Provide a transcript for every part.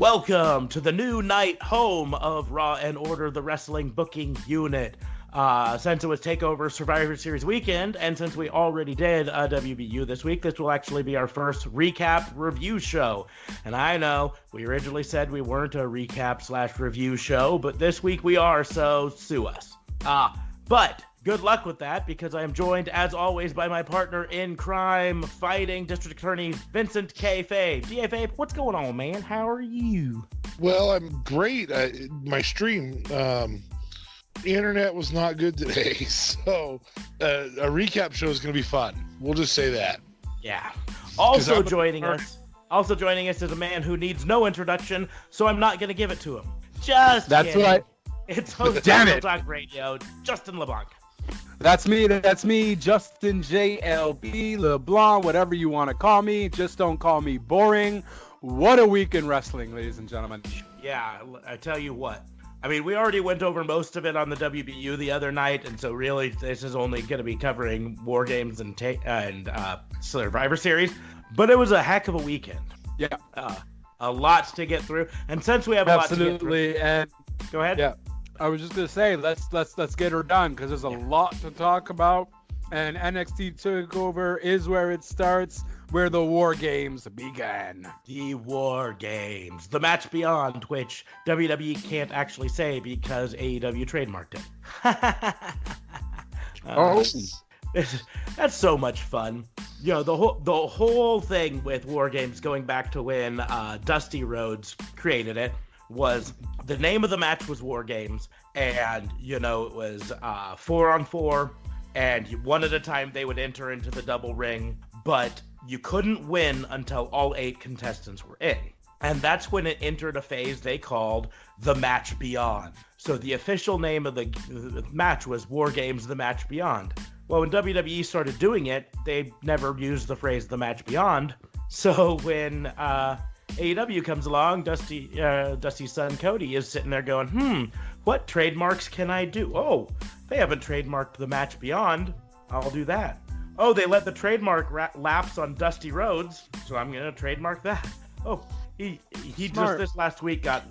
Welcome to the new night home of Raw and Order, the wrestling booking unit. Since it was TakeOver Survivor Series weekend, and since we already did a WBU this week, this will actually be our first recap review show. And I know we originally said we weren't a recap/review show, but this week we are, so sue us. But good luck with that, because I am joined, as always, by my partner in crime, fighting District Attorney Vincent K. Fabe. DA Fabe, what's going on, man? How are you? Well, I'm great. My stream, the internet was not good today, so a recap show is going to be fun. We'll just say that. Yeah. Also joining us is a man who needs no introduction, so I'm not going to give it to him. That's kidding. Right. It's host of Real Talk Radio, Justin LeBlanc. That's me, Justin JLB LeBlanc, whatever you want to call me. Just don't call me boring. What a week in wrestling, ladies and gentlemen. Yeah, I tell you what. I mean, we already went over most of it on the WBU the other night, and so really this is only going to be covering Wargames and Survivor Series. But it was a heck of a weekend. Yeah. A lot to get through. And since we have a lot to get through... And go ahead. Yeah. I was just gonna say let's get her done, because there's a lot to talk about, and NXT TakeOver is where it starts, where the War Games began. The War Games, the match beyond, which WWE can't actually say because AEW trademarked it. That's so much fun. You know, the whole thing with War Games, going back to when Dusty Rhodes created it, was the name of the match was War Games, and it was 4-on-4, and one at a time they would enter into the double ring, but you couldn't win until all 8 contestants were in. And that's when it entered a phase they called the Match Beyond. So the official name of the match was War Games: The Match Beyond. Well, when WWE started doing it, they never used the phrase the Match Beyond. So when AEW comes along, Dusty's son Cody is sitting there going, what trademarks can I do? Oh, they haven't trademarked the Match Beyond. I'll do that. Oh, they let the trademark lapse on Dusty Rhodes, so I'm going to trademark that. Oh, he just this last week got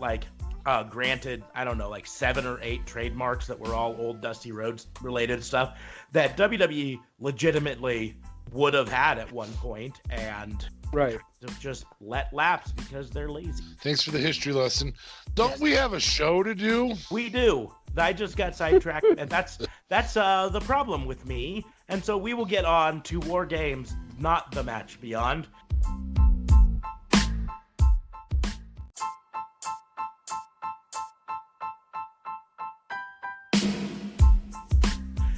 granted, I don't know, 7 or 8 trademarks that were all old Dusty Rhodes related stuff that WWE legitimately would have had at one point, and right, just let lapse because they're lazy. Thanks for the history lesson. Don't we have a show to do? We do. I just got sidetracked, and that's the problem with me. And so we will get on to War Games, not the Match Beyond.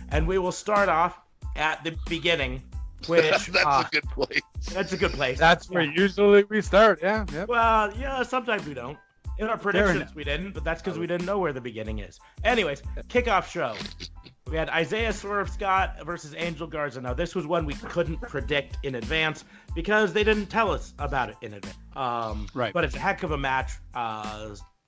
And we will start off at the beginning, which that's a good place. That's a good place. That's where usually we start. Yeah. Yep. Well, yeah, sometimes we don't. In our predictions, we didn't, but that's because we didn't know where the beginning is. Anyways, kickoff show. We had Isaiah Swerve Scott versus Angel Garza. Now, this was one we couldn't predict in advance because they didn't tell us about it in advance. Right. But it's a heck of a match.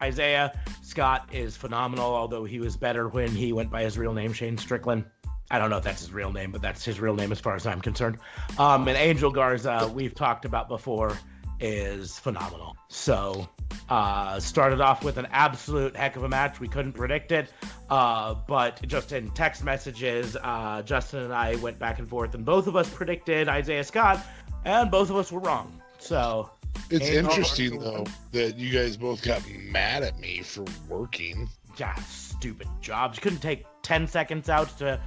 Isaiah Scott is phenomenal, although he was better when he went by his real name, Shane Strickland. I don't know if that's his real name, but that's his real name as far as I'm concerned. And Angel Garza, we've talked about before, is phenomenal. So started off with an absolute heck of a match. We couldn't predict it, but just in text messages, Justin and I went back and forth, and both of us predicted Isaiah Scott, and both of us were wrong. So it's interesting, though, that you guys both got mad at me for working. Yeah, stupid jobs. You couldn't take 10 seconds out to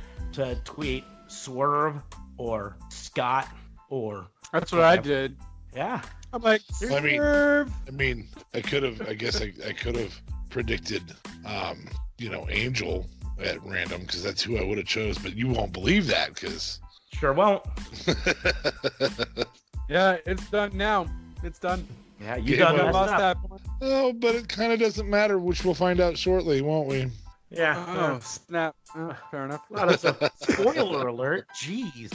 tweet Swerve or Scott or... That's what I did. Yeah. I'm like, Swerve. I mean, I could have predicted, Angel at random, because that's who I would have chose, but you won't believe that, because... Sure won't. Yeah, it's done now. It's done. Yeah, you done lost that. Oh, but it kind of doesn't matter, which we'll find out shortly, won't we? Yeah. Oh, snap. Fair enough. Spoiler alert. Jeez.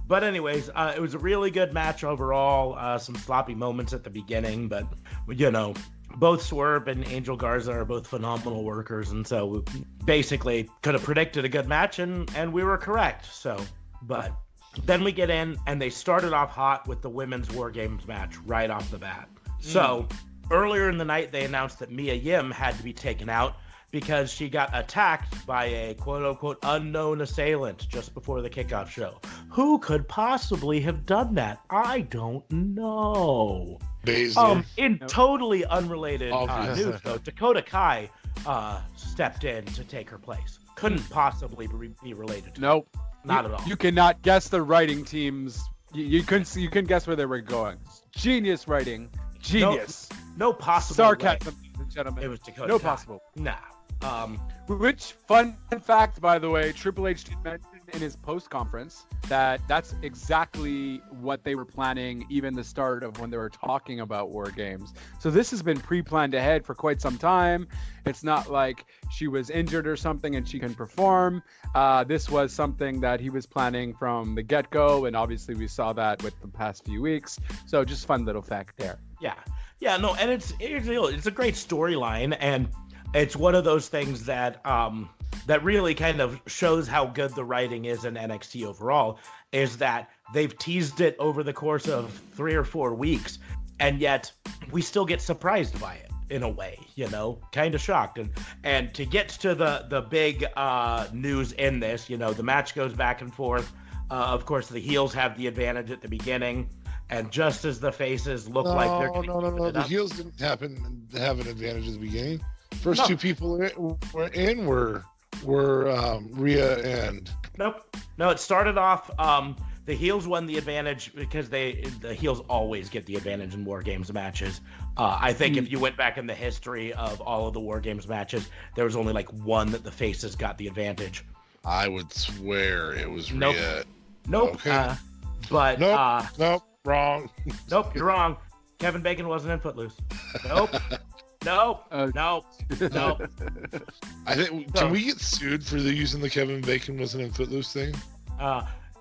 But anyways, it was a really good match overall. Some sloppy moments at the beginning, but, both Swerve and Angel Garza are both phenomenal workers, and so we basically could have predicted a good match, and we were correct. So, but then we get in, and they started off hot with the women's War Games match right off the bat. So earlier in the night, they announced that Mia Yim had to be taken out because she got attacked by a quote-unquote unknown assailant just before the kickoff show. Who could possibly have done that? I don't know. In totally unrelated news, though, Dakota Kai stepped in to take her place. Couldn't possibly be related to Nope. Not at all. You cannot guess the writing teams. You couldn't guess where they were going. Genius writing. Genius. No possible sarcasm, way. ladies and gentlemen. It was Dakota No Kai. possible. Nah. Which, fun fact, by the way, Triple H did mention in his post-conference that that's exactly what they were planning, even the start of when they were talking about War Games. So this has been pre-planned ahead for quite some time. It's not like she was injured or something and she can perform. This was something that he was planning from the get-go, and obviously we saw that with the past few weeks. So just fun little fact there. Yeah, no, and it's a great storyline, and it's one of those things that that really kind of shows how good the writing is in NXT overall, is that they've teased it over the course of 3 or 4 weeks, and yet we still get surprised by it in a way, kind of shocked. And to get to the big news in this, the match goes back and forth. Of course, the heels have the advantage at the beginning. And just as the faces look like they're No. The heels didn't have an advantage at the beginning. First two people were Rhea and... Nope. No, it started off, the heels won the advantage because the heels always get the advantage in War Games matches. I think if you went back in the history of all of the War Games matches, there was only like one that the faces got the advantage. I would swear it was Rhea. Nope. Okay. Nope. Wrong. Nope, you're wrong. Kevin Bacon wasn't in Footloose. Nope. Nope. I think. Can we get sued for using the Kevin Bacon wasn't in Footloose thing?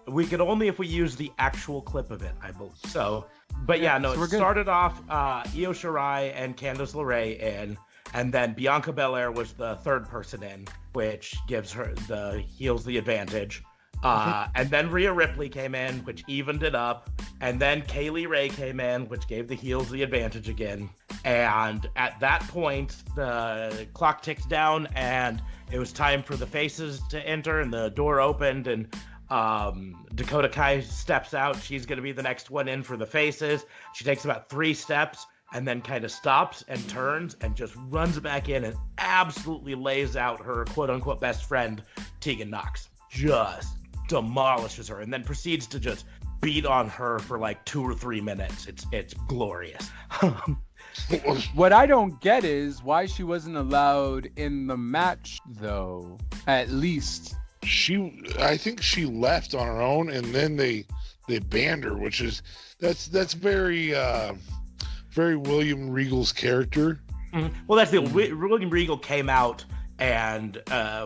We could only if we use the actual clip of it, I believe. So, but yeah, no. So it started off Io Shirai and Candice LeRae in, and then Bianca Belair was the third person in, which gives her the heels the advantage. And then Rhea Ripley came in, which evened it up. And then Kaylee Ray came in, which gave the heels the advantage again. And at that point, the clock ticked down, and it was time for the faces to enter, and the door opened, and Dakota Kai steps out. She's going to be the next one in for the faces. She takes about 3 steps and then kind of stops and turns and just runs back in and absolutely lays out her quote-unquote best friend, Tegan Nox. Just demolishes her and then proceeds to just beat on her for like 2 or 3 minutes. It's glorious. What I don't get is why she wasn't allowed in the match, though. At least I think she left on her own, and then they banned her, which is that's very William Regal's character. Mm-hmm. Well, that's William Regal came out and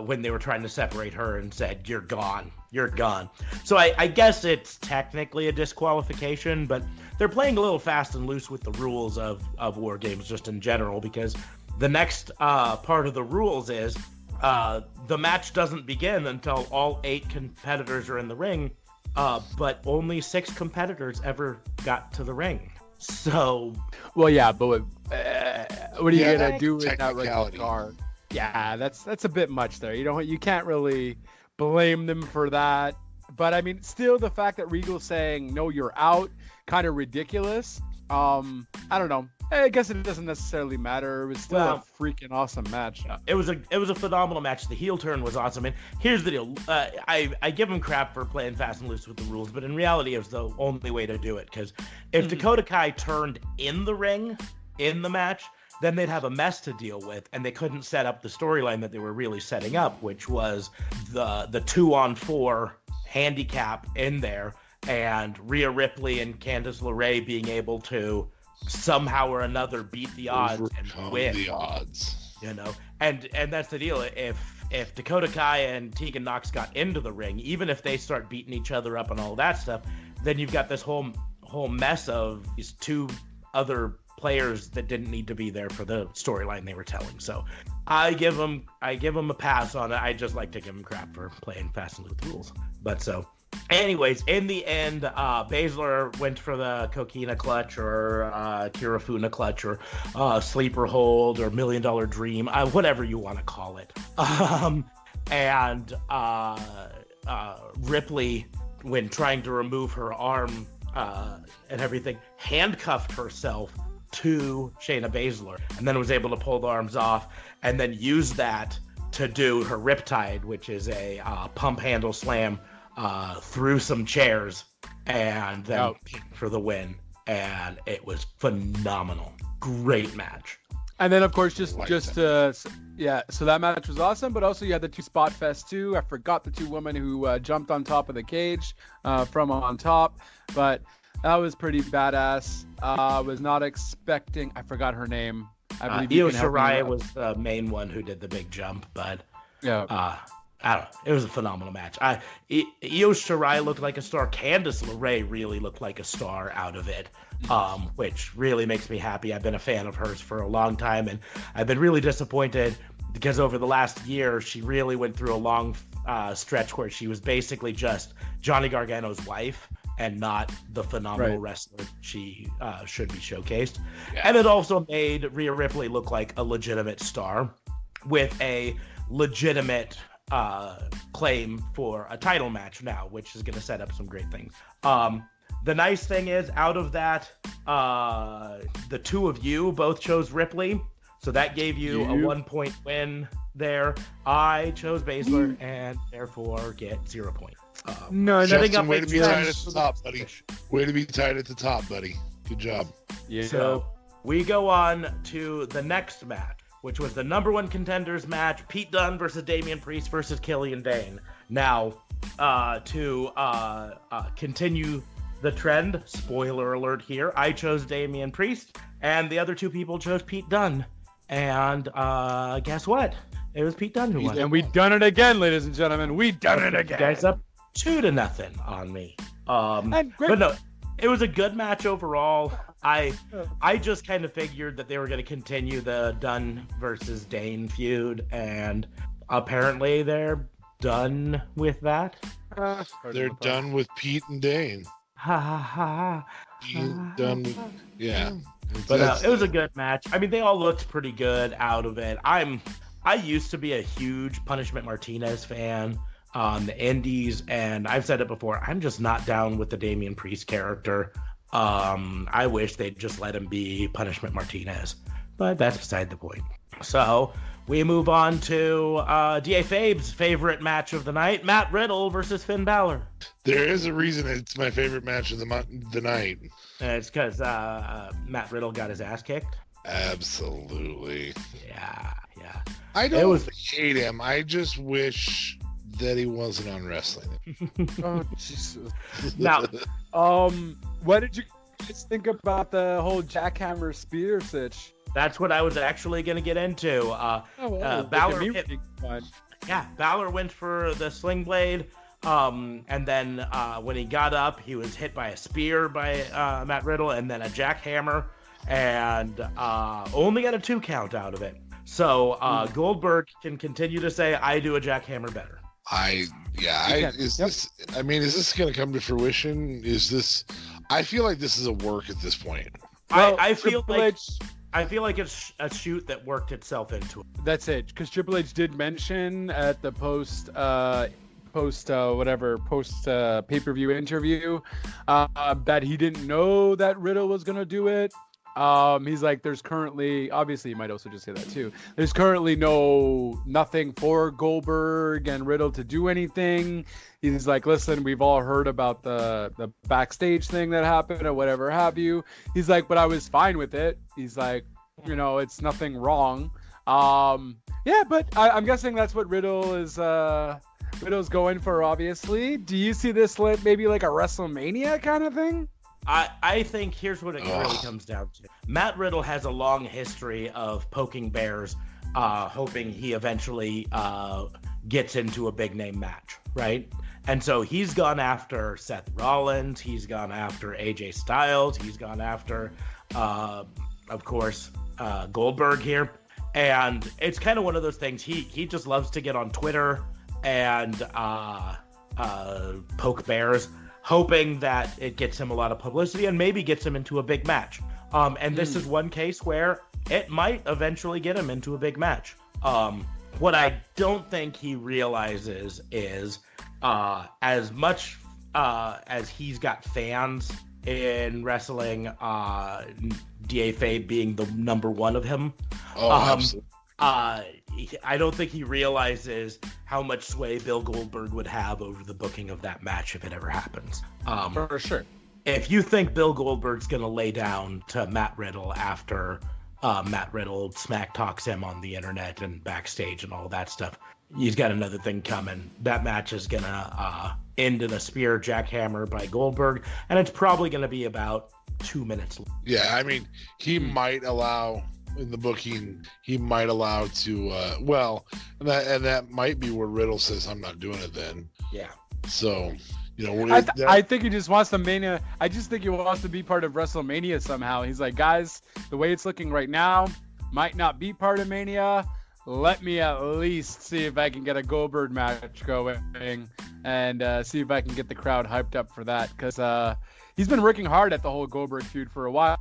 when they were trying to separate her and said, "You're gone. You're gone." So I guess it's technically a disqualification, but they're playing a little fast and loose with the rules of War Games just in general, because the next part of the rules is the match doesn't begin until all 8 competitors are in the ring, but only 6 competitors ever got to the ring. So, well, yeah, but what are you gonna do with that regard? Yeah, that's a bit much there. You can't really blame them for that. But I mean, still, the fact that Regal's saying no, you're out, kind of ridiculous. I don't know. I guess it doesn't necessarily matter. It was still a freaking awesome match. It was a phenomenal match. The heel turn was awesome. And here's the deal. I give him crap for playing fast and loose with the rules, but in reality, it was the only way to do it. Because if Dakota Kai turned in the ring, in the match, then they'd have a mess to deal with, and they couldn't set up the storyline that they were really setting up, which was the 2-on-4 handicap in there, and Rhea Ripley and Candice LeRae being able to somehow or another beat the odds and win. The odds, and that's the deal. If Dakota Kai and Tegan Nox got into the ring, even if they start beating each other up and all that stuff, then you've got this whole mess of these 2 other players that didn't need to be there for the storyline they were telling. So I give them a pass on it. I just like to give them crap for playing fast and loose rules. But so Anyways, in the end, Baszler went for the Coquina clutch or Kirifuna clutch or sleeper hold or $1 Million Dream, whatever you want to call it. And Ripley, when trying to remove her arm and everything, handcuffed herself to Shayna Baszler and then was able to pull the arms off and then use that to do her Riptide, which is a pump handle slam through some chairs and then for the win. And it was phenomenal. Great match. And then, of course, so that match was awesome, but also you had the 2 spot fest too. I forgot the 2 women who jumped on top of the cage from on top, but that was pretty badass. Was not expecting, I forgot her name. I believe Io Shirai was the main one who did the big jump, but I don't know. It was a phenomenal match. Io Shirai looked like a star. Candice LeRae really looked like a star out of it, which really makes me happy. I've been a fan of hers for a long time, and I've been really disappointed because over the last year, she really went through a long stretch where she was basically just Johnny Gargano's wife and not the phenomenal wrestler she should be showcased. Yeah. And it also made Rhea Ripley look like a legitimate star with a legitimate claim for a title match now, which is going to set up some great things. The nice thing is, out of that, the 2 of you both chose Ripley, so that gave you a 1-point win there. I chose Baszler and therefore get 0 points. Justin, way to be tied at the top, buddy. Way to be tied at the top, buddy. Good job. Yeah. So we go on to the next match, which was the number 1 contenders match, Pete Dunne versus Damian Priest versus Killian Dane. Now, to continue the trend, spoiler alert here, I chose Damian Priest, and the other 2 people chose Pete Dunne. And guess what? It was Pete Dunne who won. And we done it again, ladies and gentlemen. We done it again. Guys up 2-0 on me. But no, it was a good match overall. I just kind of figured that they were going to continue the Dunne versus Dane feud, and apparently they're done with that. They're done with Pete and Dane. Ha ha ha. Done. Yeah. But it was a good match. I mean, they all looked pretty good out of it. I used to be a huge Punishment Martinez fan on the indies, and I've said it before, I'm just not down with the Damian Priest character. I wish they'd just let him be Punishment Martinez, but that's beside the point. So we move on to D.A. Fabe's favorite match of the night, Matt Riddle versus Finn Balor. There is a reason it's my favorite match of the night. It's because Matt Riddle got his ass kicked. Absolutely. Yeah. I don't hate him. I just wish that he wasn't on wrestling. Oh, Jesus. Now, what did you guys think about the whole jackhammer spear sitch? That's what I was actually going to get into. Balor Balor went for the sling blade, and then when he got up, he was hit by a spear by Matt Riddle, and then a jackhammer, and only got a 2 count out of it. So Goldberg can continue to say, I do a jackhammer better. Is this going to come to fruition? I feel like this is a work at this point. Well, I feel like it's a shoot that worked itself into it. That's it, because Triple H did mention at the post pay-per-view interview that he didn't know that Riddle was gonna do it. He's like, there's currently, obviously you might also just say that too, there's currently nothing for Goldberg and Riddle to do anything. He's like, listen, we've all heard about the backstage thing that happened or whatever have you. He's like, but I was fine with it. He's like, it's nothing wrong. But I'm guessing that's what Riddle's going for, obviously. Do you see this maybe like a WrestleMania kind of thing? I think here's what it really comes down to. Matt Riddle has a long history of poking bears, hoping he eventually gets into a big name match, right? And so he's gone after Seth Rollins, he's gone after AJ Styles, he's gone after, of course, Goldberg here. And it's kind of one of those things, he just loves to get on Twitter and poke bears, hoping that it gets him a lot of publicity and maybe gets him into a big match. And this is one case where it might eventually get him into a big match. What I don't think he realizes is as much as he's got fans in wrestling, DA Fabe being the number one of him. Absolutely. I don't think he realizes how much sway Bill Goldberg would have over the booking of that match if it ever happens. For sure. If you think Bill Goldberg's going to lay down to Matt Riddle after Matt Riddle smack talks him on the internet and backstage and all that stuff, he's got another thing coming. That match is going to end in a spear jackhammer by Goldberg, and it's probably going to be about 2 minutes. Yeah, I mean, he might allow in the booking. He might allow to and that might be where Riddle says, "I'm not doing it." Then Yeah. So. I think he just wants the Mania. I just think he wants to be part of WrestleMania somehow. He's like, guys, the way it's looking right now might not be part of Mania. Let me at least see if I can get a Goldberg match going and see if I can get the crowd hyped up for that. Because he's been working hard at the whole Goldberg feud for a while,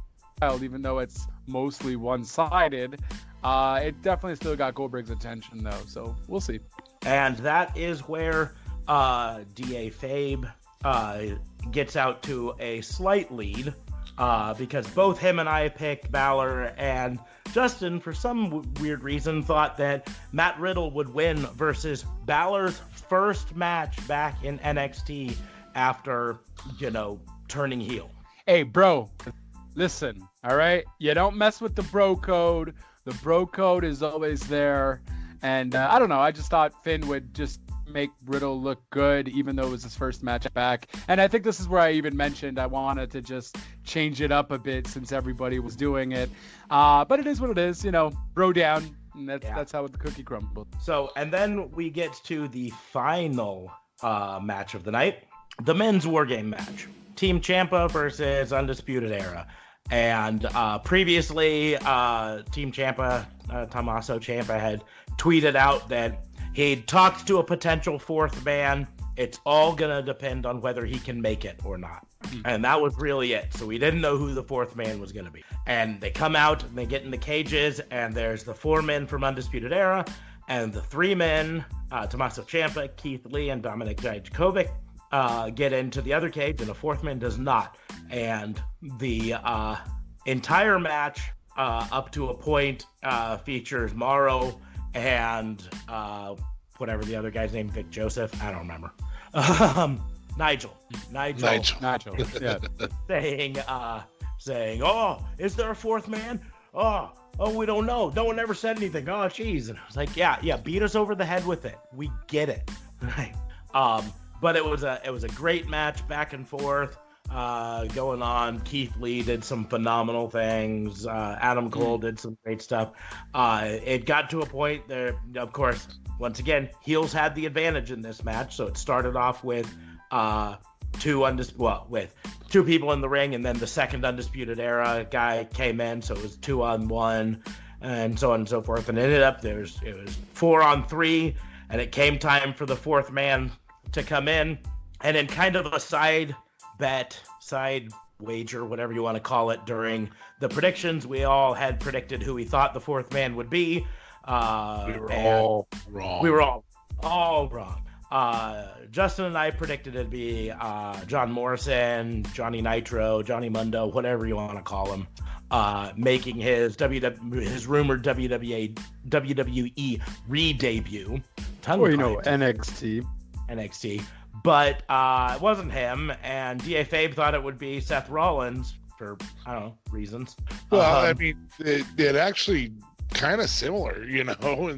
even though it's mostly one-sided. It definitely still got Goldberg's attention, though. So we'll see. And that is where DA Fabe gets out to a slight lead because both him and I picked Balor, and Justin, for some weird reason, thought that Matt Riddle would win versus Balor's first match back in NXT after, turning heel. Hey, bro, listen, all right? You don't mess with the bro code. The bro code is always there. And I don't know, I just thought Finn would just make Riddle look good, even though it was his first match back. And I think this is where I even mentioned I wanted to just change it up a bit since everybody was doing it. But it is what it is, bro down. And that's how the cookie crumbled. So, and then we get to the final match of the night, the men's War Game match. Team Ciampa versus Undisputed Era. And previously, Team Ciampa, Tommaso Ciampa, had tweeted out that he'd talked to a potential fourth man. It's all going to depend on whether he can make it or not. And that was really it. So we didn't know who the fourth man was going to be. And they come out and they get in the cages, and there's the 4 men from Undisputed Era and the 3 men, Tommaso Ciampa, Keith Lee, and Dominik Dijakovic, get into the other cage, and the 4th man does not. And the entire match, up to a point, features Morrow and whatever the other guy's name, Vic Joseph, I don't remember. Nigel. Yeah. saying, "Oh, is there a 4th man? Oh, we don't know. No one ever said anything. Oh, jeez." And I was like, yeah, beat us over the head with it. We get it, right? But it was a great match, back and forth, going on. Keith Lee did some phenomenal things. Adam Cole did some great stuff. It got to a point there, of course, once again, heels had the advantage in this match. So it started off with with 2 people in the ring, and then the second Undisputed Era guy came in, so it was 2-on-1, and so on and so forth. And it ended up it was 4-on-3, and it came time for the 4th man to come in, and in kind of a side wager, whatever you want to call it, during the predictions, we all had predicted who we thought the 4th man would be. We were all wrong. We were all wrong. Justin and I predicted it'd be John Morrison, Johnny Nitro, Johnny Mundo, whatever you want to call him, making his rumored WWE re-debut. NXT. But it wasn't him, and DA Fabe thought it would be Seth Rollins for, I don't know, reasons. Well, I mean, it actually kind of similar, in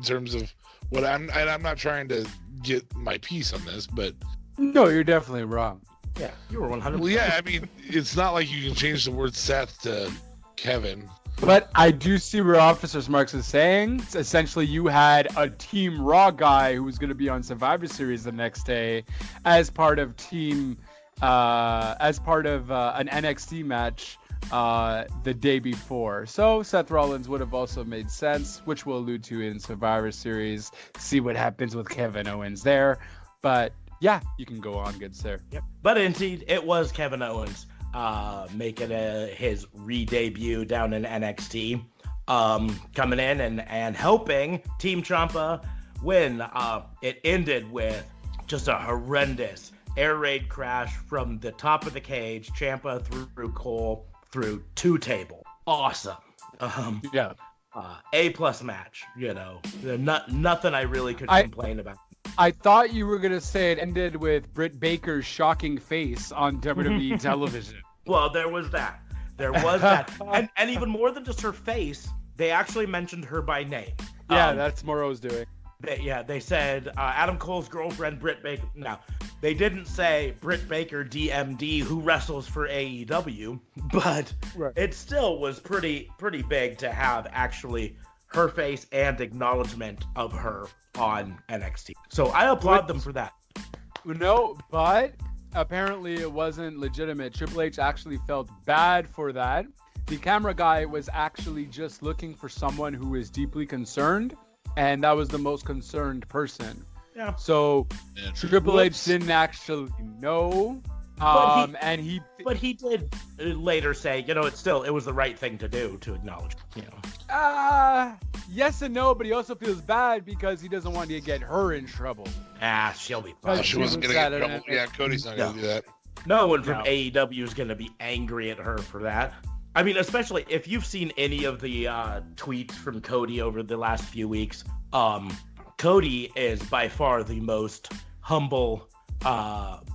terms of what I'm not trying to get my piece on this, but no, you're definitely wrong. Yeah, you were 100%. Well, yeah, I mean, it's not like you can change the word Seth to Kevin. But I do see where Officer Marks is saying. Essentially, you had a Team Raw guy who was going to be on Survivor Series the next day as part of an NXT match the day before. So Seth Rollins would have also made sense, which we'll allude to in Survivor Series. See what happens with Kevin Owens there. But Yeah, you can go on, good sir. Yep. But indeed, it was Kevin Owens making his re-debut down in NXT, coming in and helping Team Ciampa win. It ended with just a horrendous air raid crash from the top of the cage. Ciampa through Cole through 2 table. Awesome. Yeah. A+ match. Nothing I really could complain about. I thought you were going to say it ended with Britt Baker's shocking face on WWE television. Well, there was that. And even more than just her face, they actually mentioned her by name. Yeah, that's Morrow's doing. They said Adam Cole's girlfriend, Britt Baker. Now, they didn't say Britt Baker, DMD, who wrestles for AEW, but It still was pretty big to have actually her face and acknowledgement of her on NXT. So I applaud them for that. No, but apparently it wasn't legitimate. Triple H actually felt bad for that. The camera guy was actually just looking for someone who is deeply concerned, and that was the most concerned person. Yeah. So Triple H didn't actually know. But he did later say, it was the right thing to do to acknowledge, Yes and no, but he also feels bad because he doesn't want to get her in trouble. She'll be fine. She wasn't going to get in trouble. Yeah, Cody's not going to do that. No one from AEW is going to be angry at her for that. I mean, especially if you've seen any of the tweets from Cody over the last few weeks. Cody is by far the most humble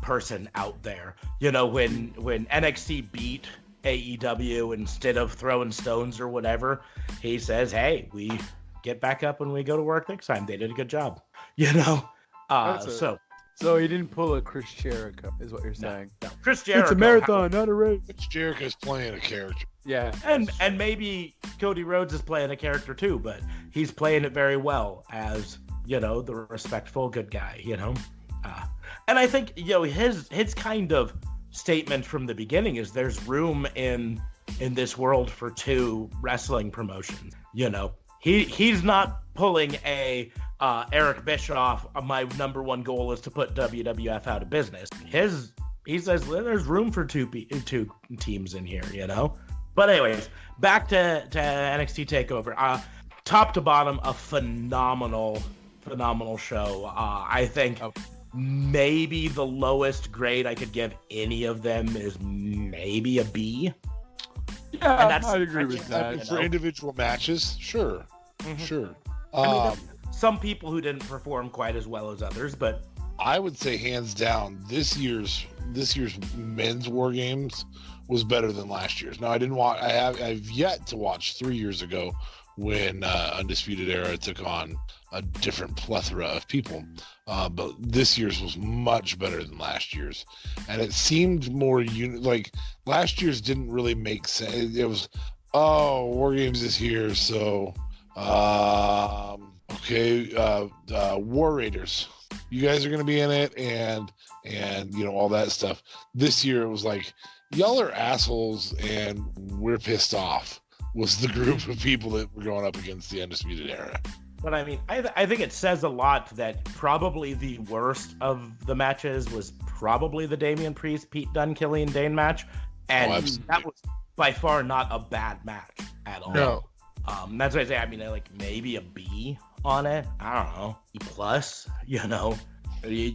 person out there. When NXT beat AEW, instead of throwing stones or whatever, he says, hey, we get back up when we go to work next time. They did a good job. So he didn't pull a Chris Jericho, is what you're saying. No. Chris Jericho. It's a marathon, not a race. Chris Jericho's playing a character. Yeah. And maybe Cody Rhodes is playing a character too, but he's playing it very well as, the respectful good guy, And I think, his kind of statement from the beginning is there's room in this world for 2 wrestling promotions. He's not pulling a Eric Bischoff. My number one goal is to put WWF out of business. He says there's room for two teams in here. But anyways, back to NXT Takeover. Top to bottom, a phenomenal show. I think maybe the lowest grade I could give any of them is maybe a B. Yeah, I agree with that. For individual matches, sure. Mm-hmm. Sure. Some people who didn't perform quite as well as others, but I would say hands down, this year's men's War Games was better than last year's. Now, I didn't watch. I've yet to watch 3 years ago when Undisputed Era took on a different plethora of people. But this year's was much better than last year's, and it seemed more like last year's didn't really make sense. It was, War Games is here, so War Raiders, you guys are going to be in it, and all that stuff. This year it was like, y'all are assholes and we're pissed off was the group of people that were going up against the Undisputed Era. But I mean, I think it says a lot that probably the worst of the matches was probably the Damian Priest, Pete Dunne, Killian Dane match. And that was by far not a bad match at all. No. That's why I say, I mean, like maybe a B on it. I don't know. B+, You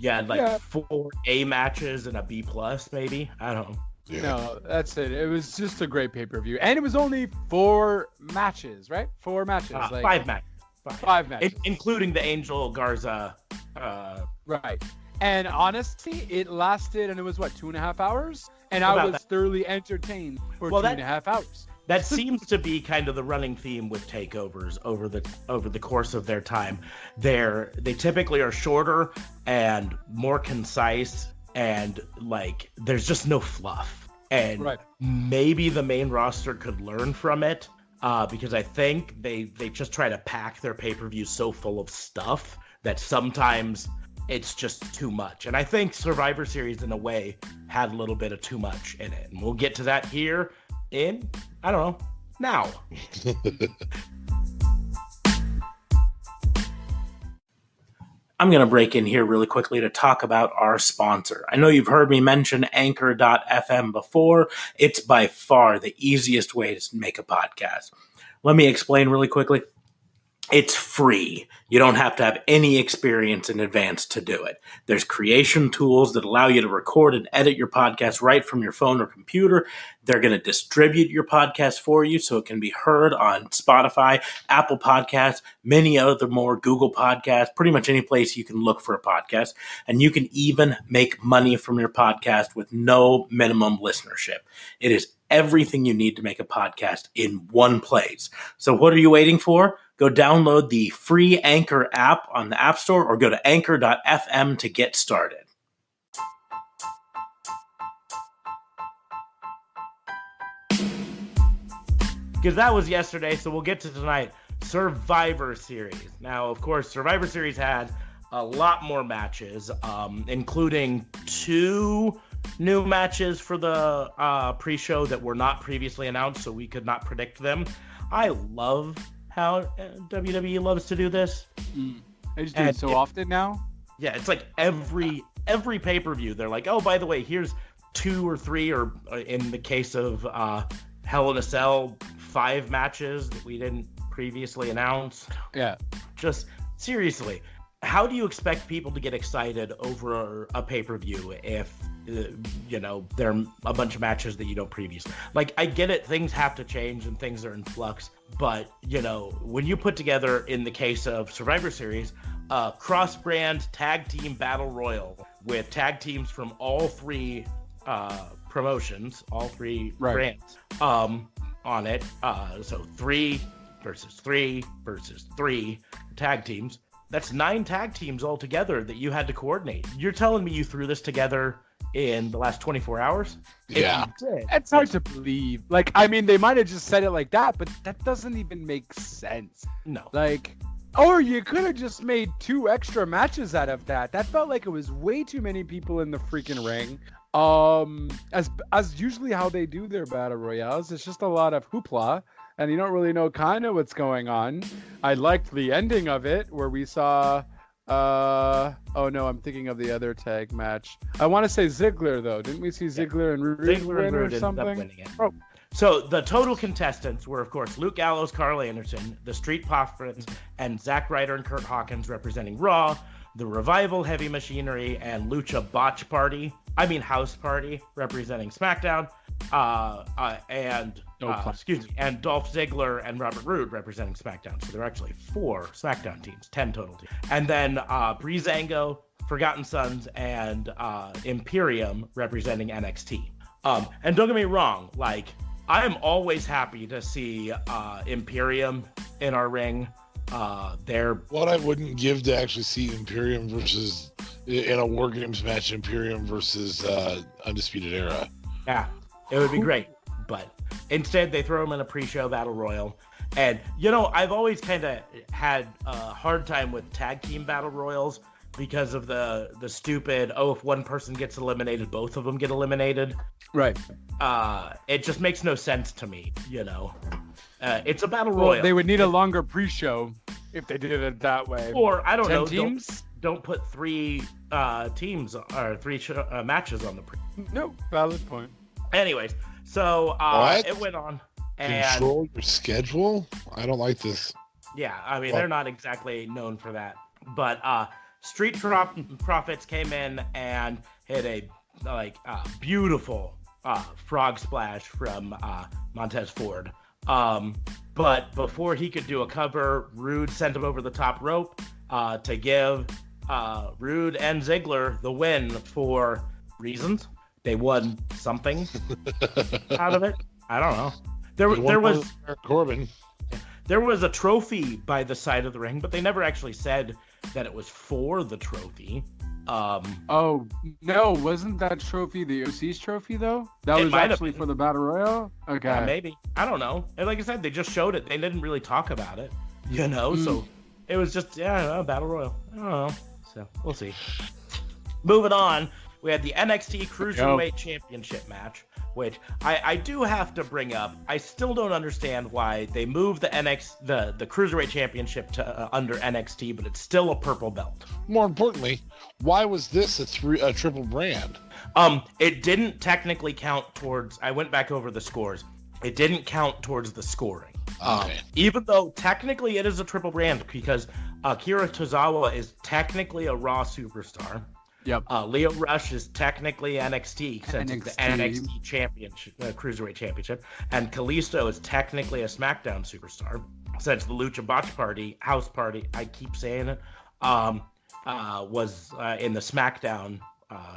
had 4 A matches and a B+, maybe. I don't know. Yeah. No, that's it. It was just a great pay-per-view. And it was only 4 matches, right? 4 matches. 5 matches. 5 matches. Including the Angel Garza. Right. And honestly, it lasted, and it was, 2.5 hours? And I was thoroughly entertained for 2.5 hours. That seems to be kind of the running theme with takeovers over the course of their time. They typically are shorter and more concise, and there's just no fluff. And maybe the main roster could learn from it, because I think they just try to pack their pay-per-views so full of stuff that sometimes it's just too much. And I think Survivor Series, in a way, had a little bit of too much in it. And we'll get to that here in, I don't know, now. I'm going to break in here really quickly to talk about our sponsor. I know you've heard me mention Anchor.fm before. It's by far the easiest way to make a podcast. Let me explain really quickly. It's free. You don't have to have any experience in advance to do it. There's creation tools that allow you to record and edit your podcast right from your phone or computer. They're going to distribute your podcast for you so it can be heard on Spotify, Apple Podcasts, many other more, Google Podcasts, pretty much any place you can look for a podcast. And you can even make money from your podcast with no minimum listenership. It is everything you need to make a podcast in one place. So what are you waiting for? Go download the free Anchor app on the App Store or go to anchor.fm to get started. Because that was yesterday, so we'll get to tonight. Survivor Series. Now, of course, Survivor Series had a lot more matches, including 2 new matches for the pre-show that were not previously announced, so we could not predict them. I love how WWE loves to do this. They just do it so often now. Yeah, it's like every pay-per-view, they're like, oh, by the way, here's 2 or 3, or in the case of Hell in a Cell, 5 matches that we didn't previously announce. Yeah. Just seriously, how do you expect people to get excited over a pay-per-view if there are a bunch of matches that you don't previously? Like, I get it, things have to change and things are in flux, but when you put together, in the case of Survivor Series, cross-brand tag team battle royal with tag teams from all 3 promotions, all 3 brands on it, so 3 versus 3 versus 3 tag teams. That's 9 tag teams altogether that you had to coordinate. You're telling me you threw this together in the last 24 hours? Yeah. It's hard to believe. Like, I mean, they might have just said it like that, but that doesn't even make sense. No. Like, or you could have just made 2 extra matches out of that. That felt like it was way too many people in the freaking ring. As usually how they do their battle royales, it's just a lot of hoopla, and you don't really know kind of what's going on. I liked the ending of it where we saw oh no, I'm thinking of the other tag match. I want to say Ziggler though. Didn't we see Ziggler and Rude win or something? Oh. So the total contestants were, of course, Luke Gallows, Carl Anderson, the Street Profits, and Zack Ryder and Kurt Hawkins representing Raw, the Revival, Heavy Machinery, and Lucha House Party representing SmackDown, and Dolph Ziggler and Robert Roode representing SmackDown. So there are actually 4 SmackDown teams, 10 total teams. And then Breezango, Forgotten Sons, and Imperium representing NXT. And don't get me wrong, like, I'm always happy to see Imperium in our ring. They're what I wouldn't give to actually see Imperium versus, in a War Games match, Imperium versus Undisputed Era. Yeah, it would be great. But instead, they throw them in a pre-show battle royal. And, I've always kind of had a hard time with tag team battle royals because of the stupid, if one person gets eliminated, both of them get eliminated. Right. It just makes no sense to me, It's a battle royal. They would need a longer pre-show if they did it that way. Or, I don't know, teams? Don't put 3 teams or 3 matches on the pre. No, valid point. Anyways, so it went on. And control your schedule? I don't like this. Yeah, I mean, they're not exactly known for that. But Street Profits came in and hit a beautiful frog splash from Montez Ford. But before he could do a cover, Rude sent him over the top rope to give Rude and Ziggler the win for reasons. They won something out of it. I don't know. There was Corbin. There was a trophy by the side of the ring, but they never actually said that it was for the trophy. Oh no, wasn't that trophy the OC's trophy though? That was actually for the Battle Royal? Okay. Yeah, maybe. I don't know. And like I said, they just showed it. They didn't really talk about it. So it was just, Battle Royal. I don't know. So we'll see. Moving on, we had the NXT Cruiserweight Championship match, which I do have to bring up. I still don't understand why they moved the Cruiserweight Championship to under NXT, but it's still a purple belt. More importantly, why was this a triple brand? It didn't technically count towards. I went back over the scores. It didn't count towards the scoring. Okay. Even though technically it is a triple brand because Akira Tozawa is technically a Raw superstar. Yep. Leo Rush is technically NXT since it's the NXT championship, Cruiserweight Championship, and Kalisto is technically a SmackDown superstar since the Lucha Botch Party, House Party, I keep saying it, was in the SmackDown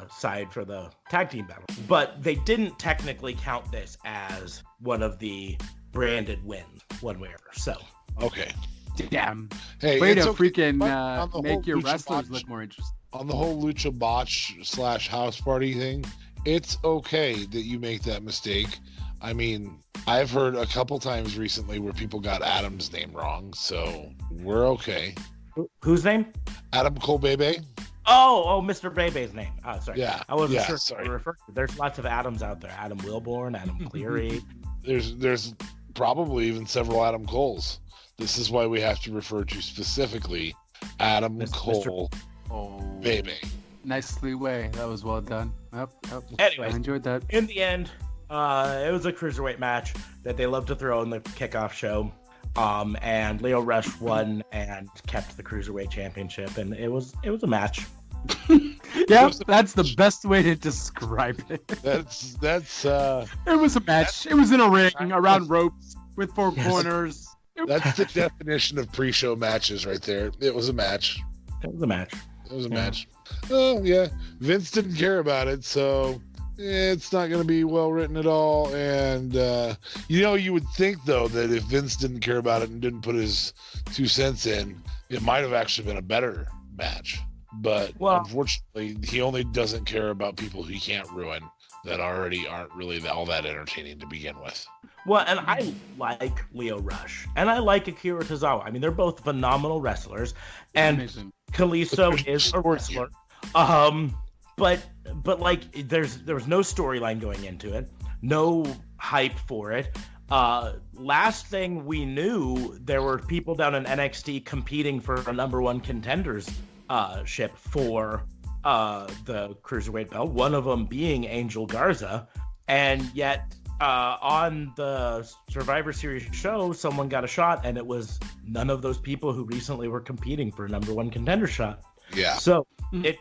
side for the tag team battle. But they didn't technically count this as one of the branded wins, one way or other. So. Okay. Damn. Hey, way to okay. freaking make your wrestlers look more interesting. On the whole Lucha Botch / House Party thing, it's okay that you make that mistake. I mean, I've heard a couple times recently where people got Adam's name wrong, so we're okay. Whose name? Adam Cole Bebe. Oh, Mr. Bebe's name. Oh, sorry. Yeah. I wasn't sure. Sorry. There's lots of Adams out there. Adam Wilborn, Adam Cleary. There's probably even several Adam Coles. This is why we have to refer to specifically Adam Cole Bebe. Nicely way. That was well done. Yep. Anyways, I enjoyed that. In the end, it was a cruiserweight match that they love to throw in the kickoff show. And Leo Rush won and kept the Cruiserweight Championship, and it was a match. Yeah, that's the best way to describe it. That's It was a match. It was in a ring around ropes with four corners. That's the definition of pre-show matches right there. It was a match. It was a match. Oh yeah, Vince didn't care about it, so it's not going to be well written at all. And you would think though that if Vince didn't care about it and didn't put his 2 cents in, it might have actually been a better match. But unfortunately, he only doesn't care about people he can't ruin that already aren't really all that entertaining to begin with. Well, and I like Leo Rush, and I like Akira Tozawa. I mean, they're both phenomenal wrestlers, and Kalisto is a wrestler. But like, there was no storyline going into it, no hype for it. Last thing we knew, there were people down in NXT competing for a number one contenders ship for the Cruiserweight belt, one of them being Angel Garza, and yet on the Survivor Series show, someone got a shot, and it was none of those people who recently were competing for a number one contender shot. Yeah. So it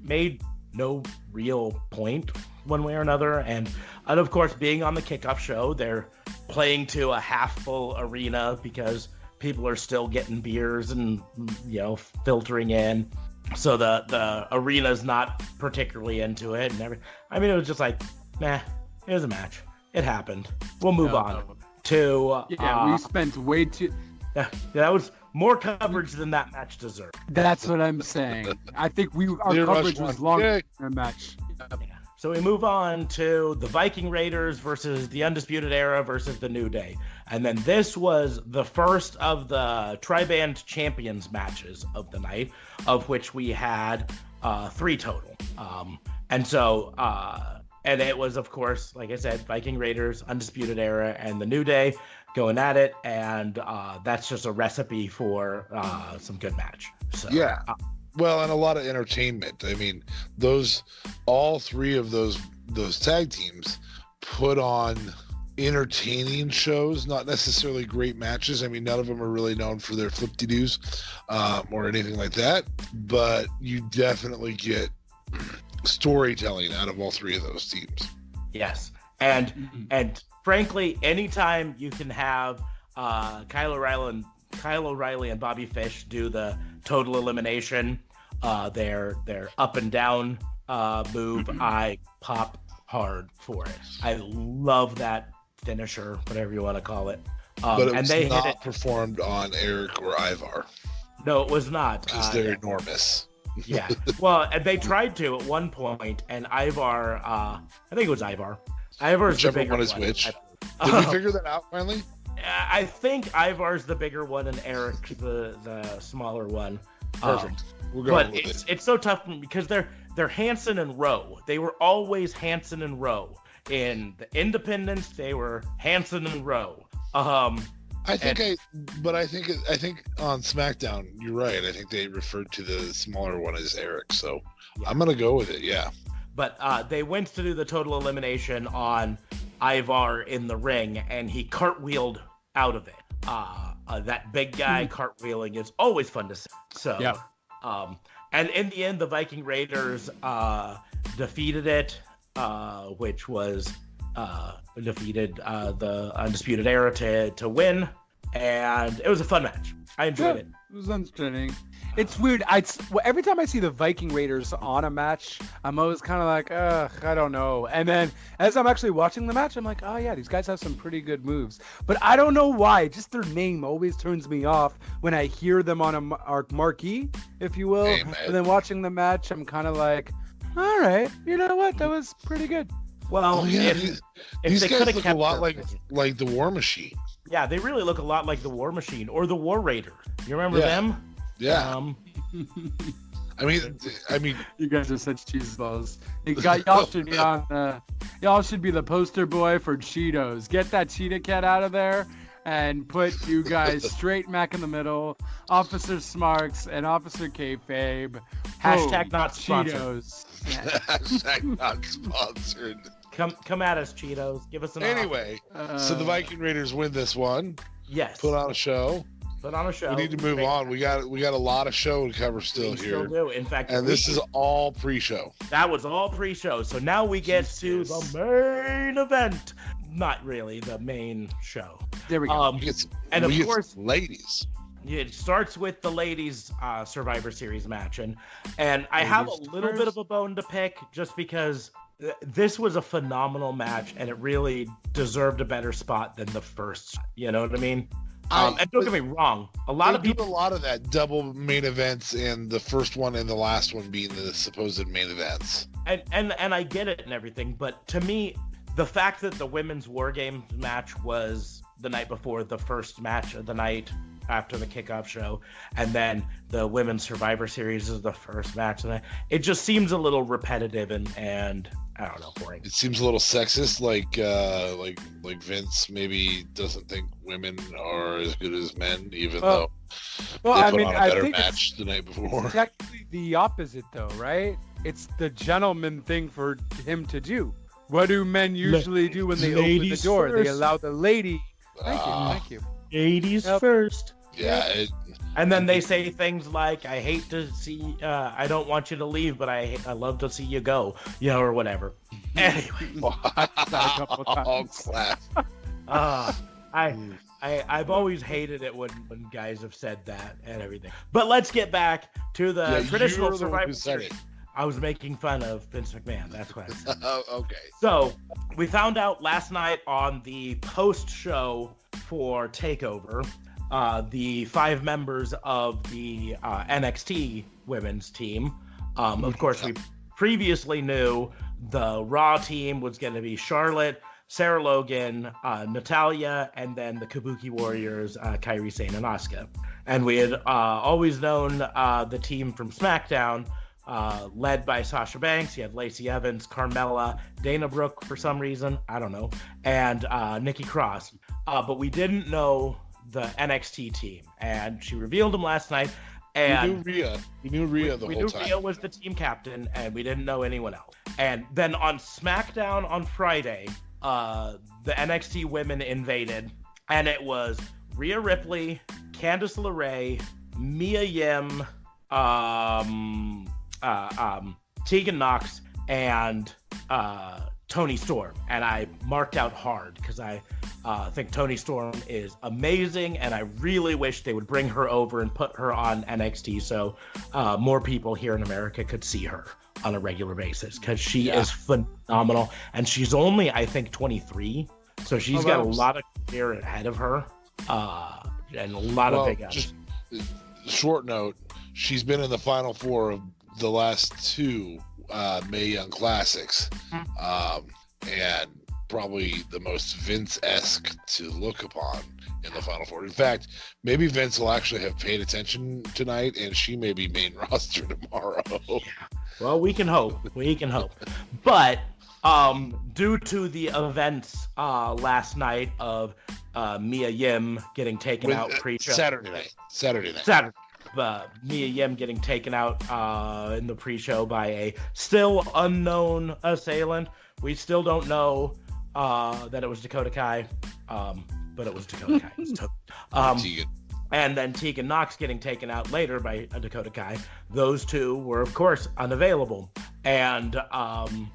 made no real point one way or another, and of course, being on the kickoff show, they're playing to a half full arena because people are still getting beers and filtering in. So the arena's not particularly into it, and I mean, it was just like, it was a match. It happened. We'll move on to. We spent way too. That was more coverage than that match deserved. That's what I'm saying. I think our coverage was longer than the match. Yeah. So we move on to the Viking Raiders versus the Undisputed Era versus the New Day. And then this was the first of the Tri-Band Champions matches of the night, of which we had 3 total. And it was, of course, like I said, Viking Raiders, Undisputed Era, and the New Day going at it. And that's just a recipe for some good match. So, yeah. Well, and a lot of entertainment. I mean, all 3 of those tag teams put on entertaining shows, not necessarily great matches. I mean, none of them are really known for their flip-de-doos or anything like that, but you definitely get storytelling out of all 3 of those teams. Yes. And frankly, anytime you can have Kyle O'Reilly and Bobby Fish do the total elimination, their up and down move, I pop hard for it. I love that finisher, whatever you want to call it. But it was not performed on Eric or Ivar. No, it was not. Because they're enormous. Yeah. Well, and they tried to at one point, and Ivar, I think it was Ivar. Ivar's the bigger one. Whichever one is which. Did we figure that out finally? I think Ivar's the bigger one and Eric the smaller one. Perfect. But it's so tough because they're they're Hansen and Rowe. They were always Hansen and Rowe. In the Independence, they were Hansen and Rowe. I think on SmackDown, you're right. I think they referred to the smaller one as Eric. So yeah. I'm gonna go with it. Yeah. But they went to do the total elimination on Ivar in the ring, and he cartwheeled out of it. That big guy cartwheeling is always fun to see. So, yeah. And in the end, the Viking Raiders defeated it, which was defeated the Undisputed Era to win, and it was a fun match. I enjoyed it. It was entertaining. It's weird. Every time I see the Viking Raiders on a match, I'm always kind of like, I don't know. And then as I'm actually watching the match, I'm like, oh yeah, these guys have some pretty good moves. But I don't know why. Just their name always turns me off when I hear them on a marquee, if you will. Hey, and then watching the match, I'm kind of like, all right, you know what? That was pretty good. Well, these guys look a lot like the War Machine. Yeah, they really look a lot like the War Machine or the War Raiders. You remember them? Yeah. I mean, you guys are such cheeseballs. Y'all should be the poster boy for Cheetos. Get that Cheetah Cat out of there and put you guys straight smack in the middle. Officer Smarks and Officer Kayfabe. Hashtag not sponsored. Cheetos. Hashtag not sponsored. Come at us, Cheetos. Give us an Anyway, so the Viking Raiders win this one. Yes. Put on a show. We need to move on. We got a lot of show to cover still here. We still do. In fact, this is all pre-show. That was all pre-show. So now we get to the main event. Not really the main show. There we go. And of course, ladies. It starts with the ladies' Survivor Series match, and I have a little bit of a bone to pick just because this was a phenomenal match, and it really deserved a better spot than the first. You know what I mean? And don't get me wrong, a lot of that double main events, and the first one and the last one being the supposed main events. And I get it and everything, but to me, the fact that the women's War Games match was the night before the first match of the night after the kickoff show, and then the women's Survivor Series is the first match of the night, it just seems a little repetitive and I don't know, boring. It seems a little sexist, like Vince maybe doesn't think women are as good as men, even though they put on a better match the night before. It's actually the opposite, though, right? It's the gentleman thing for him to do. What do men usually do when they open the door? First. They allow the lady. Thank you. Ladies first. Yeah. And then they say things like, I hate to see, I don't want you to leave, but I love to see you go, or whatever. Anyway. I've always hated it when guys have said that and everything. But let's get back to the traditional Survivor Series. I was making fun of Vince McMahon. That's what I said. Okay. So we found out last night on the post-show for TakeOver, the 5 members of the NXT women's team. Of course, we previously knew the Raw team was going to be Charlotte, Sarah Logan, Natalya, and then the Kabuki Warriors, Kairi Sane and Asuka. And we had always known the team from SmackDown, led by Sasha Banks. You had Lacey Evans, Carmella, Dana Brooke for some reason, I don't know, and Nikki Cross. But we didn't know the NXT team, and she revealed them last night. And we knew Rhea the whole time. We knew Rhea was the team captain, and we didn't know anyone else. And then on SmackDown on Friday, the NXT women invaded, and it was Rhea Ripley, Candice LeRae, Mia Yim, Tegan Knox, and Toni Storm. And I marked out hard because I think Toni Storm is amazing, and I really wish they would bring her over and put her on NXT so more people here in America could see her on a regular basis, because she is phenomenal, and she's only, I think, 23, so she's got a lot of career ahead of her, and a lot of big ups. Short note, she's been in the Final Four of the last 2 Mae Young Classics, and probably the most Vince-esque to look upon in the Final Four. In fact, maybe Vince will actually have paid attention tonight, and she may be main roster tomorrow. Well, we can hope. We can hope. But due to the events last night of Mia Yim getting taken out pre-show. Saturday night. Mia Yim getting taken out in the pre-show by a still unknown assailant. We still don't know that it was Dakota Kai, but it was Dakota Kai. Tegan. And then Tegan Knox getting taken out later by Dakota Kai. Those two were, of course, unavailable. And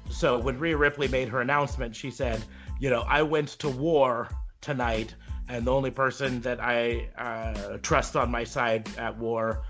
so when Rhea Ripley made her announcement, she said, I went to war tonight, and the only person that I trust on my side at war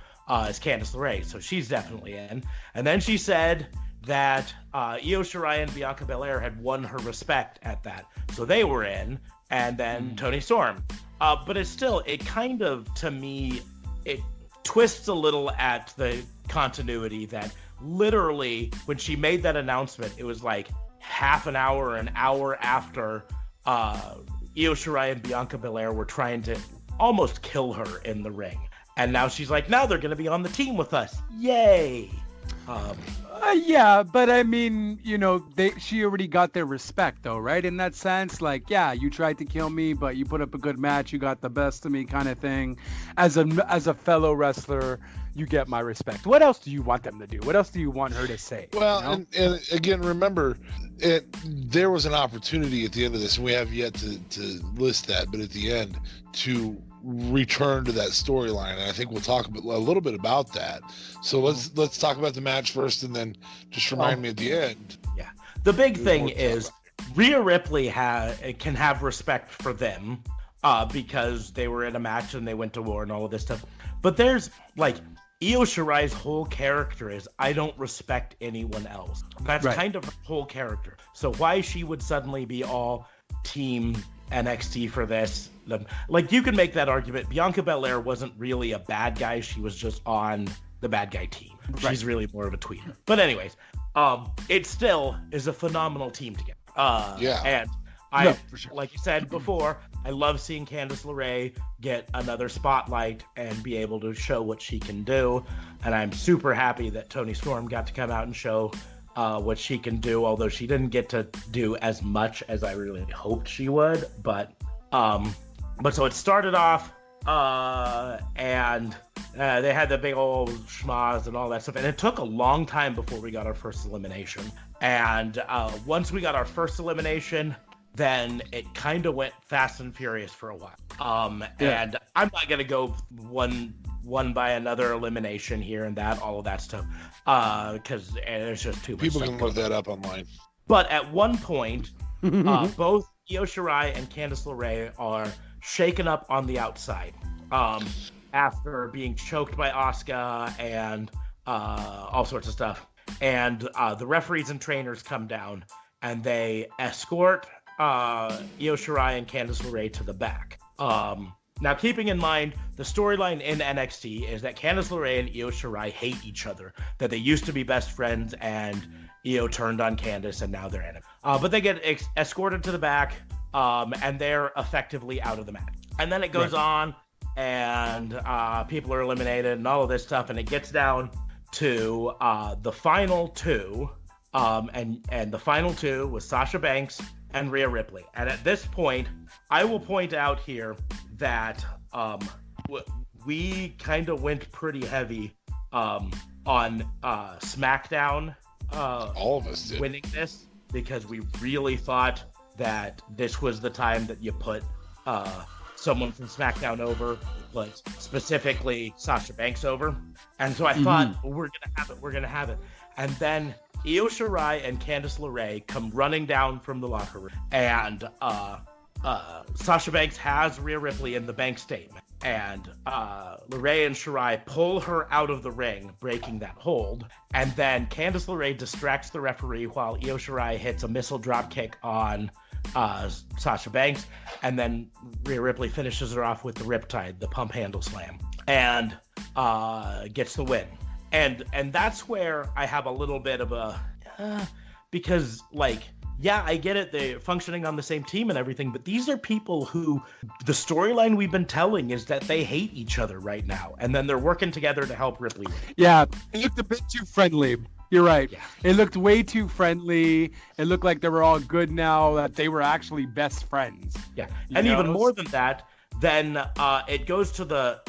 is Candice LeRae. So she's definitely in. And then she said that Io Shirai and Bianca Belair had won her respect at that. So they were in. And then Toni Storm. But it kind of, to me, it twists a little at the continuity that literally when she made that announcement, it was like half an hour, an hour after Io Shirai and Bianca Belair were trying to almost kill her in the ring. And now she's like, now they're going to be on the team with us. Yay. Yeah, but I mean, she already got their respect, though, right? In that sense, like, yeah, you tried to kill me, but you put up a good match, you got the best of me, kind of thing. As a fellow wrestler, you get my respect. What else do you want them to do? What else do you want her to say? Well, and again, remember, there was an opportunity at the end of this, and we have yet to list that, but at the end, to return to that storyline, and I think we'll talk a little bit about that. So let's talk about the match first, and then just remind me at the end. Yeah, the big thing is Rhea Ripley can have respect for them because they were in a match and they went to war and all of this stuff. But there's like Io Shirai's whole character is I don't respect anyone else. That's kind of her whole character. So why she would suddenly be all team NXT for this? Like, you can make that argument. Bianca Belair wasn't really a bad guy. She was just on the bad guy team. She's really more of a tweener. But anyways, it still is a phenomenal team together. And for sure. Like you said before, I love seeing Candice LeRae get another spotlight and be able to show what she can do. And I'm super happy that Toni Storm got to come out and show what she can do, although she didn't get to do as much as I really hoped she would. But so it started off, and they had the big old schmaz and all that stuff, and it took a long time before we got our first elimination. And once we got our first elimination, then it kind of went fast and furious for a while. And I'm not gonna go one by another elimination here and that, all of that stuff, because there's just too much. People can look that up online. But at one point, both Io Shirai and Candice LeRae are shaken up on the outside after being choked by Asuka and all sorts of stuff. And the referees and trainers come down and they escort Io Shirai and Candice LeRae to the back. Now, keeping in mind, the storyline in NXT is that Candice LeRae and Io Shirai hate each other, that they used to be best friends, and Io turned on Candice, and now they're enemies. But they get escorted to the back, and they're effectively out of the match. And then it goes on, and people are eliminated, and all of this stuff, and it gets down to the final two, and the final two was Sasha Banks and Rhea Ripley. And at this point, I will point out here that we kind of went pretty heavy on SmackDown. All of us did. Winning this, because we really thought that this was the time that you put someone from SmackDown over, but specifically Sasha Banks over. And so I thought, we're gonna have it. And then Io Shirai and Candice LeRae come running down from the locker room, and Sasha Banks has Rhea Ripley in the bank statement, and LeRae and Shirai pull her out of the ring, breaking that hold, and then Candice LeRae distracts the referee while Io Shirai hits a missile dropkick on Sasha Banks, and then Rhea Ripley finishes her off with the Riptide, the pump handle slam, and gets the win. And that's where I have a little bit of a because, like, yeah, I get it, they're functioning on the same team and everything, but these are people who the storyline we've been telling is that they hate each other right now, and then they're working together to help Ripley win. Yeah, it looked a bit too friendly. You're right. Yeah. It looked way too friendly. It looked like they were all good now, that they were actually best friends. Yeah, You and know? even more than that, then it goes to the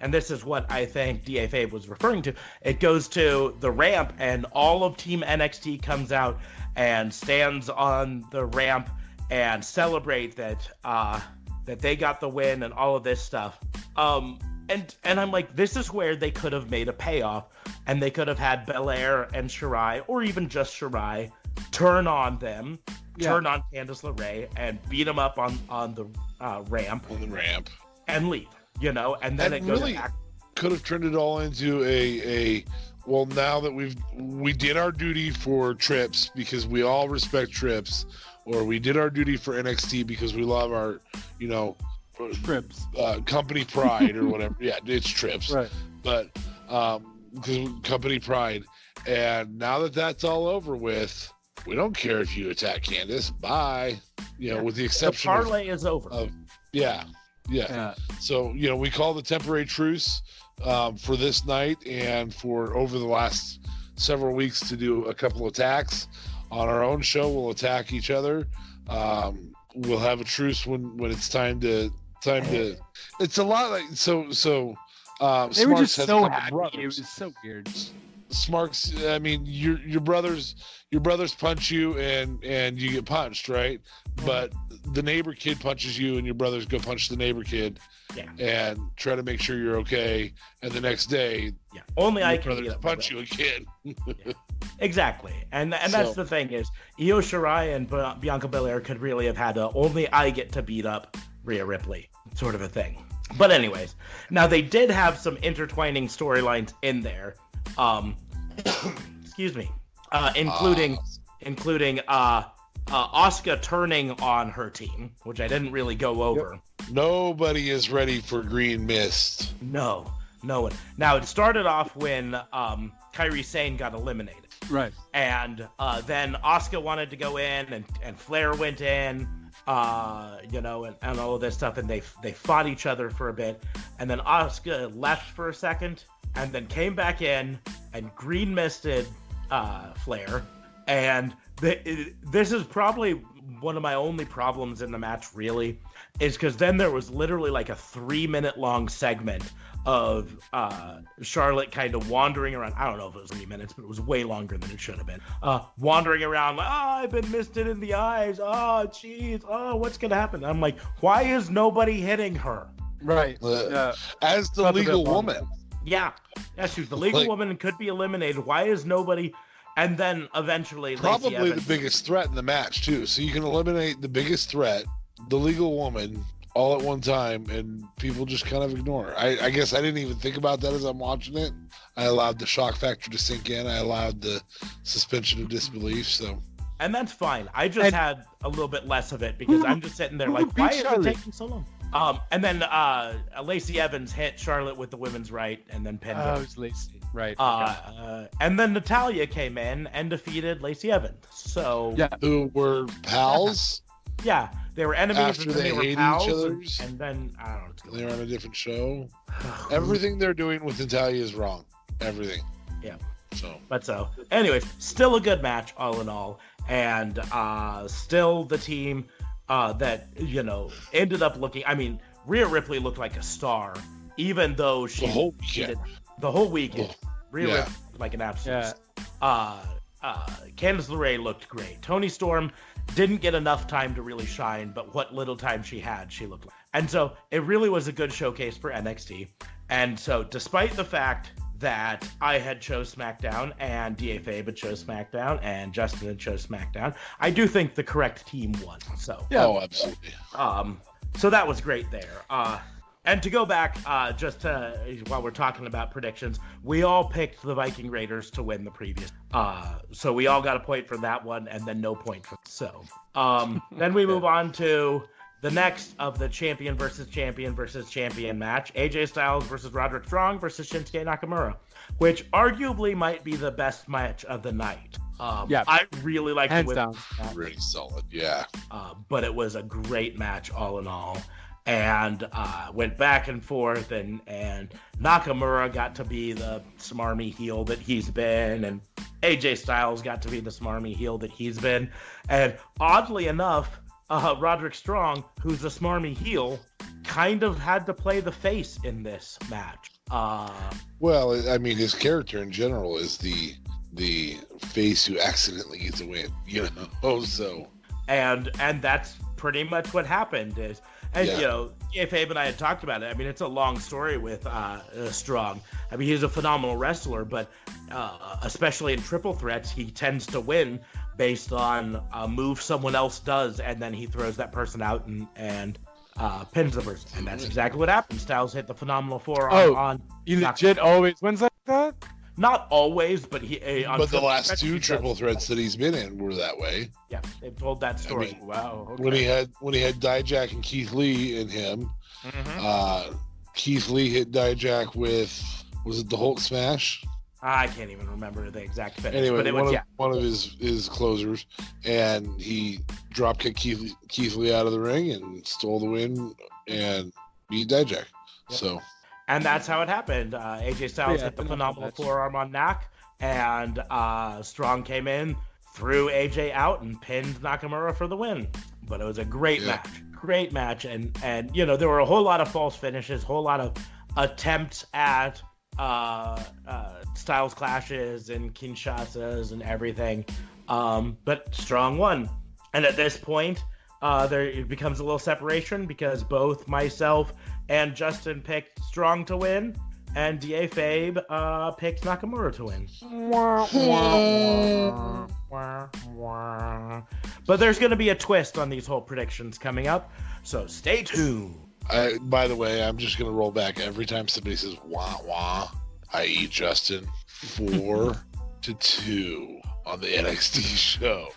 and this is what I think DFA was referring to. It goes to the ramp, and all of Team NXT comes out and stands on the ramp and celebrate that that they got the win and all of this stuff. And I'm like, this is where they could have made a payoff, and they could have had Belair and Shirai, or even just Shirai, turn on them, turn on Candice LeRae, and beat them up on the ramp. On the ramp. And leave, you know, and then That it goes really back. could have turned it all into a well, now that we did our duty for Trips because we all respect Trips, or we did our duty for NXT because we love our, you know, Trips. Company pride or whatever. Yeah, it's Trips. Right. But because company pride. And now that that's all over with, we don't care if you attack Candice. Bye. You know, with the exception The parlay is over. Yeah. So, you know, we call the temporary truce for this night and for over the last several weeks to do a couple attacks. On our own show, we'll attack each other. We'll have a truce when it's time to. It's a lot like so. They were just Smarks has so a couple happy. brothers. It was so weird. Smarks, I mean, your brothers punch you and you get punched, right? But the neighbor kid punches you and your brothers go punch the neighbor kid, and try to make sure you're okay. And the next day, only I your can brothers punch you again. Exactly, and that's the thing is, Io Shirai and Bianca Belair could really have had a only I get to beat up Rhea Ripley sort of a thing. But anyways, now they did have some intertwining storylines in there. Excuse me, including Asuka turning on her team, which I didn't really go over. Nobody is ready for Green Mist. No one. Now it started off when Kairi Sane got eliminated. Right. And then Asuka wanted to go in, and Flair went in, you know, and all of this stuff, and they fought each other for a bit, and then Asuka left for a second, and then came back in and green misted Flair, and this is probably one of my only problems in the match, really, is because then there was literally like a 3-minute long segment of Charlotte kind of wandering around. I don't know if it was 3 minutes, but it was way longer than it should have been. Wandering around like, I've been misted in the eyes. Oh, jeez. Oh, what's going to happen? I'm like, why is nobody hitting her? Right. As the legal woman. Yeah, she's the legal woman and could be eliminated. Why is nobody... And then eventually, probably the biggest threat in the match too. So you can eliminate the biggest threat, the legal woman, all at one time, and people just kind of ignore her. I guess I didn't even think about that as I'm watching it. I allowed the shock factor to sink in. I allowed the suspension of disbelief. So. And that's fine. I just had a little bit less of it because I'm just sitting there like, why is it taking so long? And then Lacey Evans hit Charlotte with the women's right and then pinned her. Oh, it was Lacey. Right. And then Natalya came in and defeated Lacey Evans. So who were pals? Yeah, they were enemies after and then they were hated pals, each other's. and then I don't know. They were on a different show. Everything they're doing with Natalya is wrong. Everything. Yeah. So. Anyways, still a good match all in all, and still the team that ended up looking. I mean, Rhea Ripley looked like a star, even though she the whole weekend. Rhea Ripley looked like an absolute. Candice LeRae looked great. Toni Storm didn't get enough time to really shine, but what little time she had, she looked like. And so it really was a good showcase for NXT. And so despite the fact that I had chose SmackDown and DFA had chose SmackDown and Justin had chose SmackDown, I do think the correct team won. So oh, absolutely. So that was great there. And to go back, while we're talking about predictions, we all picked the Viking Raiders to win the previous. So we all got a point for that one, and then no point for. So then we move on to the next of the champion versus champion match: AJ Styles versus Roderick Strong versus Shinsuke Nakamura, which arguably might be the best match of the night. I really liked it. Hands down. Really solid, yeah. But it was a great match all in all. And went back and forth, and Nakamura got to be the smarmy heel that he's been, and AJ Styles got to be the smarmy heel that he's been. And oddly enough, Roderick Strong, who's a smarmy heel, kind of had to play the face in this match. Well, I mean, his character in general is the face who accidentally gets a win, so. And that's pretty much what happened is, and Fabe and I had talked about it. I mean, it's a long story with Strong. I mean, he's a phenomenal wrestler, but especially in triple threats, he tends to win based on a move someone else does, and then he throws that person out and pins the person. And that's exactly what happened. Styles hit the phenomenal forearm on. He legit always wins like that? Not always, but but the last two triple threats that he's been in were that way. Yeah, they've told that story. I mean, wow. Okay. When he had Dijak and Keith Lee in him, Keith Lee hit Dijak with, was it the Hulk Smash? I can't even remember the exact finish. Anyway, but it was, one of his closers, and he drop kicked Keith Lee out of the ring and stole the win and beat Dijak. Yep. So. And that's how it happened. AJ Styles hit the phenomenal forearm on Nak, and Strong came in, threw AJ out, and pinned Nakamura for the win. But it was a great match, and there were a whole lot of false finishes, whole lot of attempts at Styles clashes and Kinshasas and everything. But Strong won, and at this point, it becomes a little separation because both myself and Justin picked Strong to win, and DA Fabe picked Nakamura to win. But there's going to be a twist on these whole predictions coming up, so stay tuned. By the way, I'm just going to roll back every time somebody says wah wah, i.e. Justin, 4-2 on the NXT show.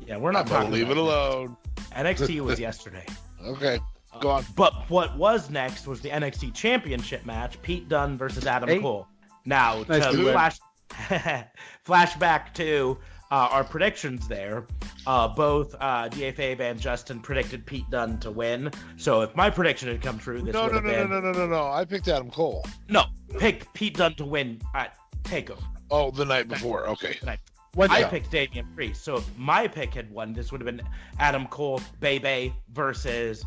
Yeah, we're not talking leave it alone. NXT was yesterday. Okay, go on. But what was next was the NXT Championship match, Pete Dunne versus Adam Cole. Now, flashback to our predictions there. Both DA Fabe and Justin predicted Pete Dunne to win. So if my prediction had come true, this would have been... No. I picked Adam Cole. No, picked Pete Dunne to win at TakeOver. Oh, the night before. Okay. I picked Damian Priest. So if my pick had won, this would have been Adam Cole, Bebe versus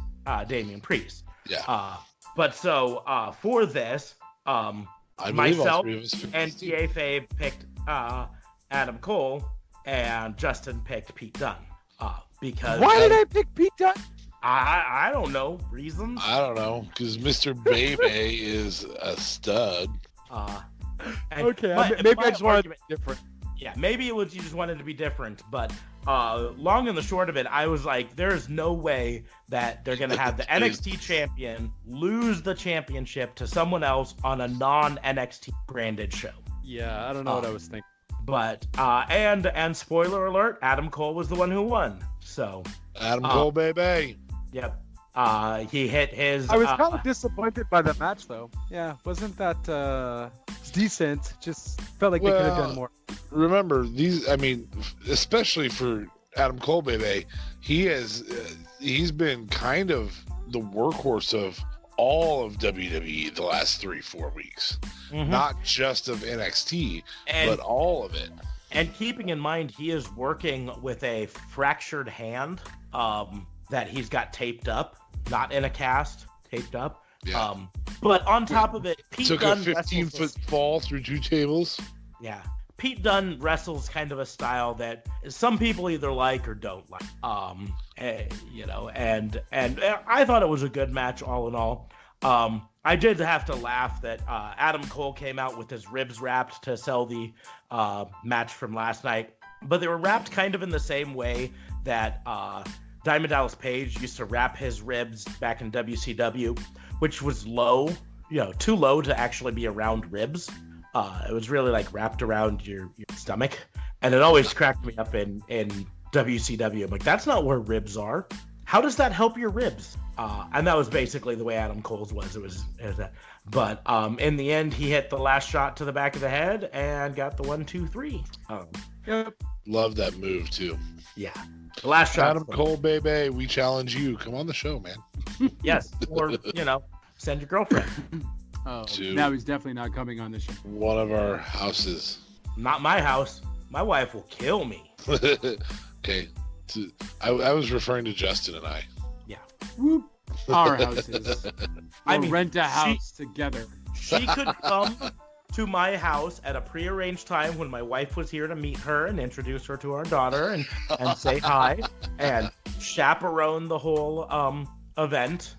Damian Priest. Yeah. But so for this, myself and DA Fabe picked Adam Cole, and Justin picked Pete Dunne. Because why did I pick Pete Dunne? I don't know. Reasons? I don't know. Because Mr. Bebe is a stud. Okay, maybe I just wanted to be different. Yeah, maybe you just wanted to be different, but long and the short of it, I was like, there's no way that they're going to have the NXT champion lose the championship to someone else on a non-NXT branded show. Yeah, I don't know what I was thinking. But, and spoiler alert, Adam Cole was the one who won, so. Adam Cole, baby. Yep. He hit his... I was kind of disappointed by the match, though. Yeah, wasn't that decent? Just felt like they could have done more. Remember, especially for Adam Cole, baby, he's been kind of the workhorse of all of WWE the last 3-4 weeks. Mm-hmm. Not just of NXT, but all of it. And keeping in mind, he is working with a fractured hand that he's got taped up, not in a cast, taped up. Yeah. But on top of it, Pete took Dunne a 15-foot fall through 2 tables. Yeah. Pete Dunne wrestles kind of a style that some people either like or don't like. And I thought it was a good match all in all. I did have to laugh that Adam Cole came out with his ribs wrapped to sell the match from last night, but they were wrapped kind of in the same way that Diamond Dallas Page used to wrap his ribs back in WCW, which was low, too low to actually be around ribs. It was really like wrapped around your stomach, and it always cracked me up in WCW. I'm like, that's not where ribs are. How does that help your ribs? And that was basically the way Adam Cole's was. It was that. But in the end, he hit the last shot to the back of the head and got the 1-2-3. Yep. Love that move too. Yeah. The last shot. Adam Cole, baby, we challenge you. Come on the show, man. Yes. Or, send your girlfriend. to now he's definitely not coming on the show. one of our houses. Not my house. My wife will kill me. Okay. I was referring to Justin and I. Yeah. Whoop. Our houses. I We'll mean, rent a house together. She could come to my house at a prearranged time when my wife was here to meet her and introduce her to our daughter and say hi and chaperone the whole event.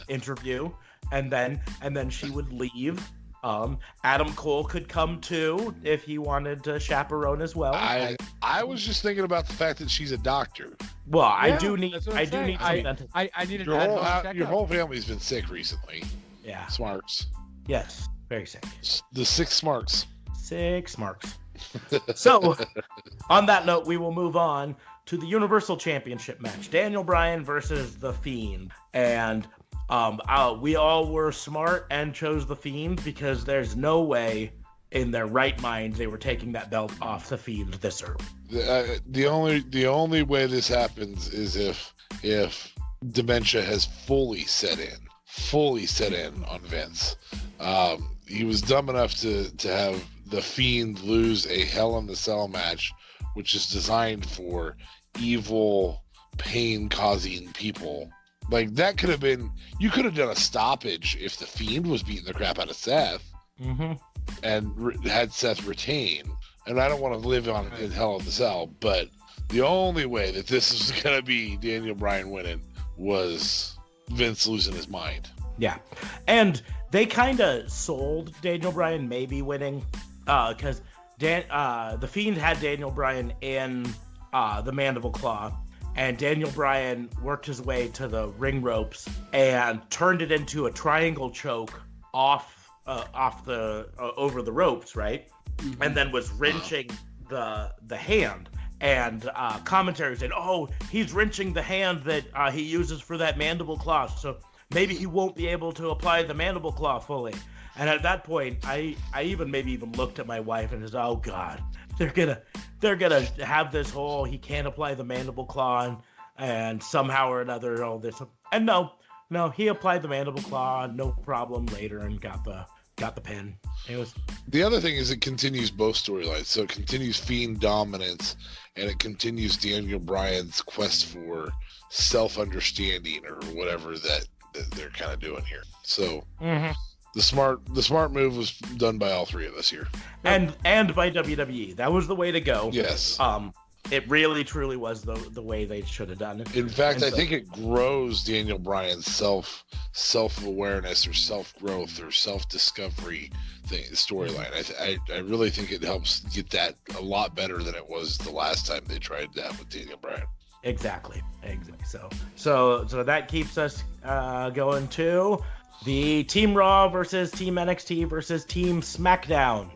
Interview, and then she would leave. Adam Cole could come too if he wanted to chaperone as well. I was just thinking about the fact that she's a doctor. Well, I Yeah, do need that's what I I'm do saying. need some dental. I needed Your to whole check your whole family's been sick recently. Yeah. Smarts. Yes. Very sick. The 6 smarts. 6 marks. So, on that note, we will move on to the Universal Championship match. Daniel Bryan versus The Fiend. And we all were smart and chose The Fiend because there's no way in their right minds they were taking that belt off The Fiend this early. The only way this happens is if dementia has fully set in on Vince. He was dumb enough to have The Fiend lose a Hell in the Cell match, which is designed for evil, pain-causing people. Like, that could have been... You could have done a stoppage if The Fiend was beating the crap out of Seth and had Seth retain. And I don't want to live in Hell in the Cell, but the only way that this was going to be Daniel Bryan winning was Vince losing his mind. Yeah. And they kind of sold Daniel Bryan maybe winning because The Fiend had Daniel Bryan in the Mandible Claw, and Daniel Bryan worked his way to the ring ropes and turned it into a triangle choke off the over the ropes, right? And then was wrenching the hand. And commentary said, "Oh, he's wrenching the hand that he uses for that Mandible Claw, so maybe he won't be able to apply the Mandible Claw fully." And at that point, I even looked at my wife and said, "Oh God, they're gonna have this whole he can't apply the Mandible Claw and somehow or another all this." And no, he applied the Mandible Claw, no problem later, and got the pin. It was... The other thing is it continues both storylines. So it continues Fiend dominance, and it continues Daniel Bryan's quest for self-understanding or whatever that they're kind of doing here. So the smart move was done by all three of us here, and by WWE. That was the way to go. Yes. It really truly was the way they should have done it. In fact, I think it grows Daniel Bryan's self-awareness or self-growth or self-discovery storyline. I really think it helps get that a lot better than it was the last time they tried that with Daniel Bryan. Exactly. So that keeps us going to the Team Raw versus Team NXT versus Team SmackDown.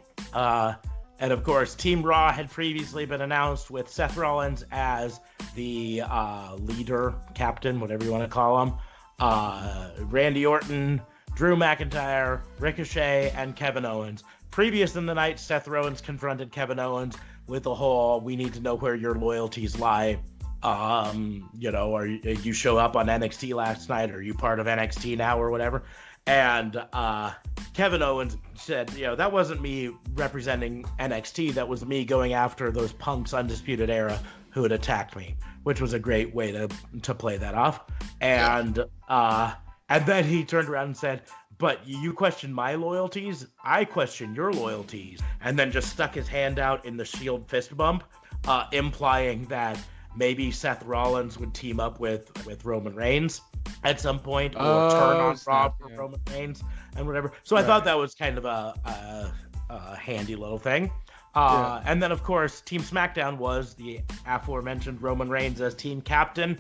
And of course, Team Raw had previously been announced with Seth Rollins as the leader, captain, whatever you want to call him. Randy Orton, Drew McIntyre, Ricochet, and Kevin Owens. Previous in the night, Seth Rollins confronted Kevin Owens with the whole, we need to know where your loyalties lie. Or you show up on NXT last night, or are you part of NXT now or whatever? And Kevin Owens said, that wasn't me representing NXT. That was me going after those punks Undisputed Era who had attacked me, which was a great way to play that off. And then he turned around and said, but you question my loyalties, I question your loyalties. And then just stuck his hand out in the Shield fist bump, implying that maybe Seth Rollins would team up with Roman Reigns at some point, or turn on Raw for Roman Reigns and whatever. So I thought that was kind of a handy little thing. And then, of course, Team SmackDown was the aforementioned Roman Reigns as team captain,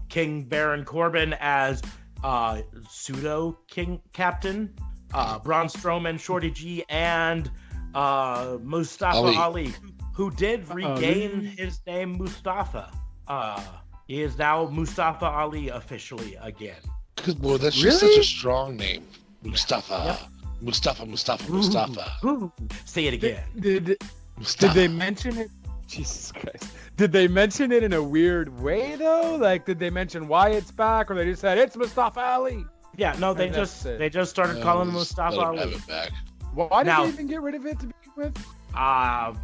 King Baron Corbin as pseudo king captain, Braun Strowman, Shorty G, and Mustafa Ali, who did regain his name Mustafa. He is now Mustafa Ali officially again. Good Lord, that's just such a strong name. Mustafa. Yep. Mustafa. Ooh. Say it again. Did they mention it? Jesus Christ. Did they mention it in a weird way, though? Like, did they mention why it's back, or they just said, it's Mustafa Ali? Yeah, no, they And just that's it. they just started calling him Mustafa Let him have Ali. it back. Why did Now- they even get rid of it to begin with?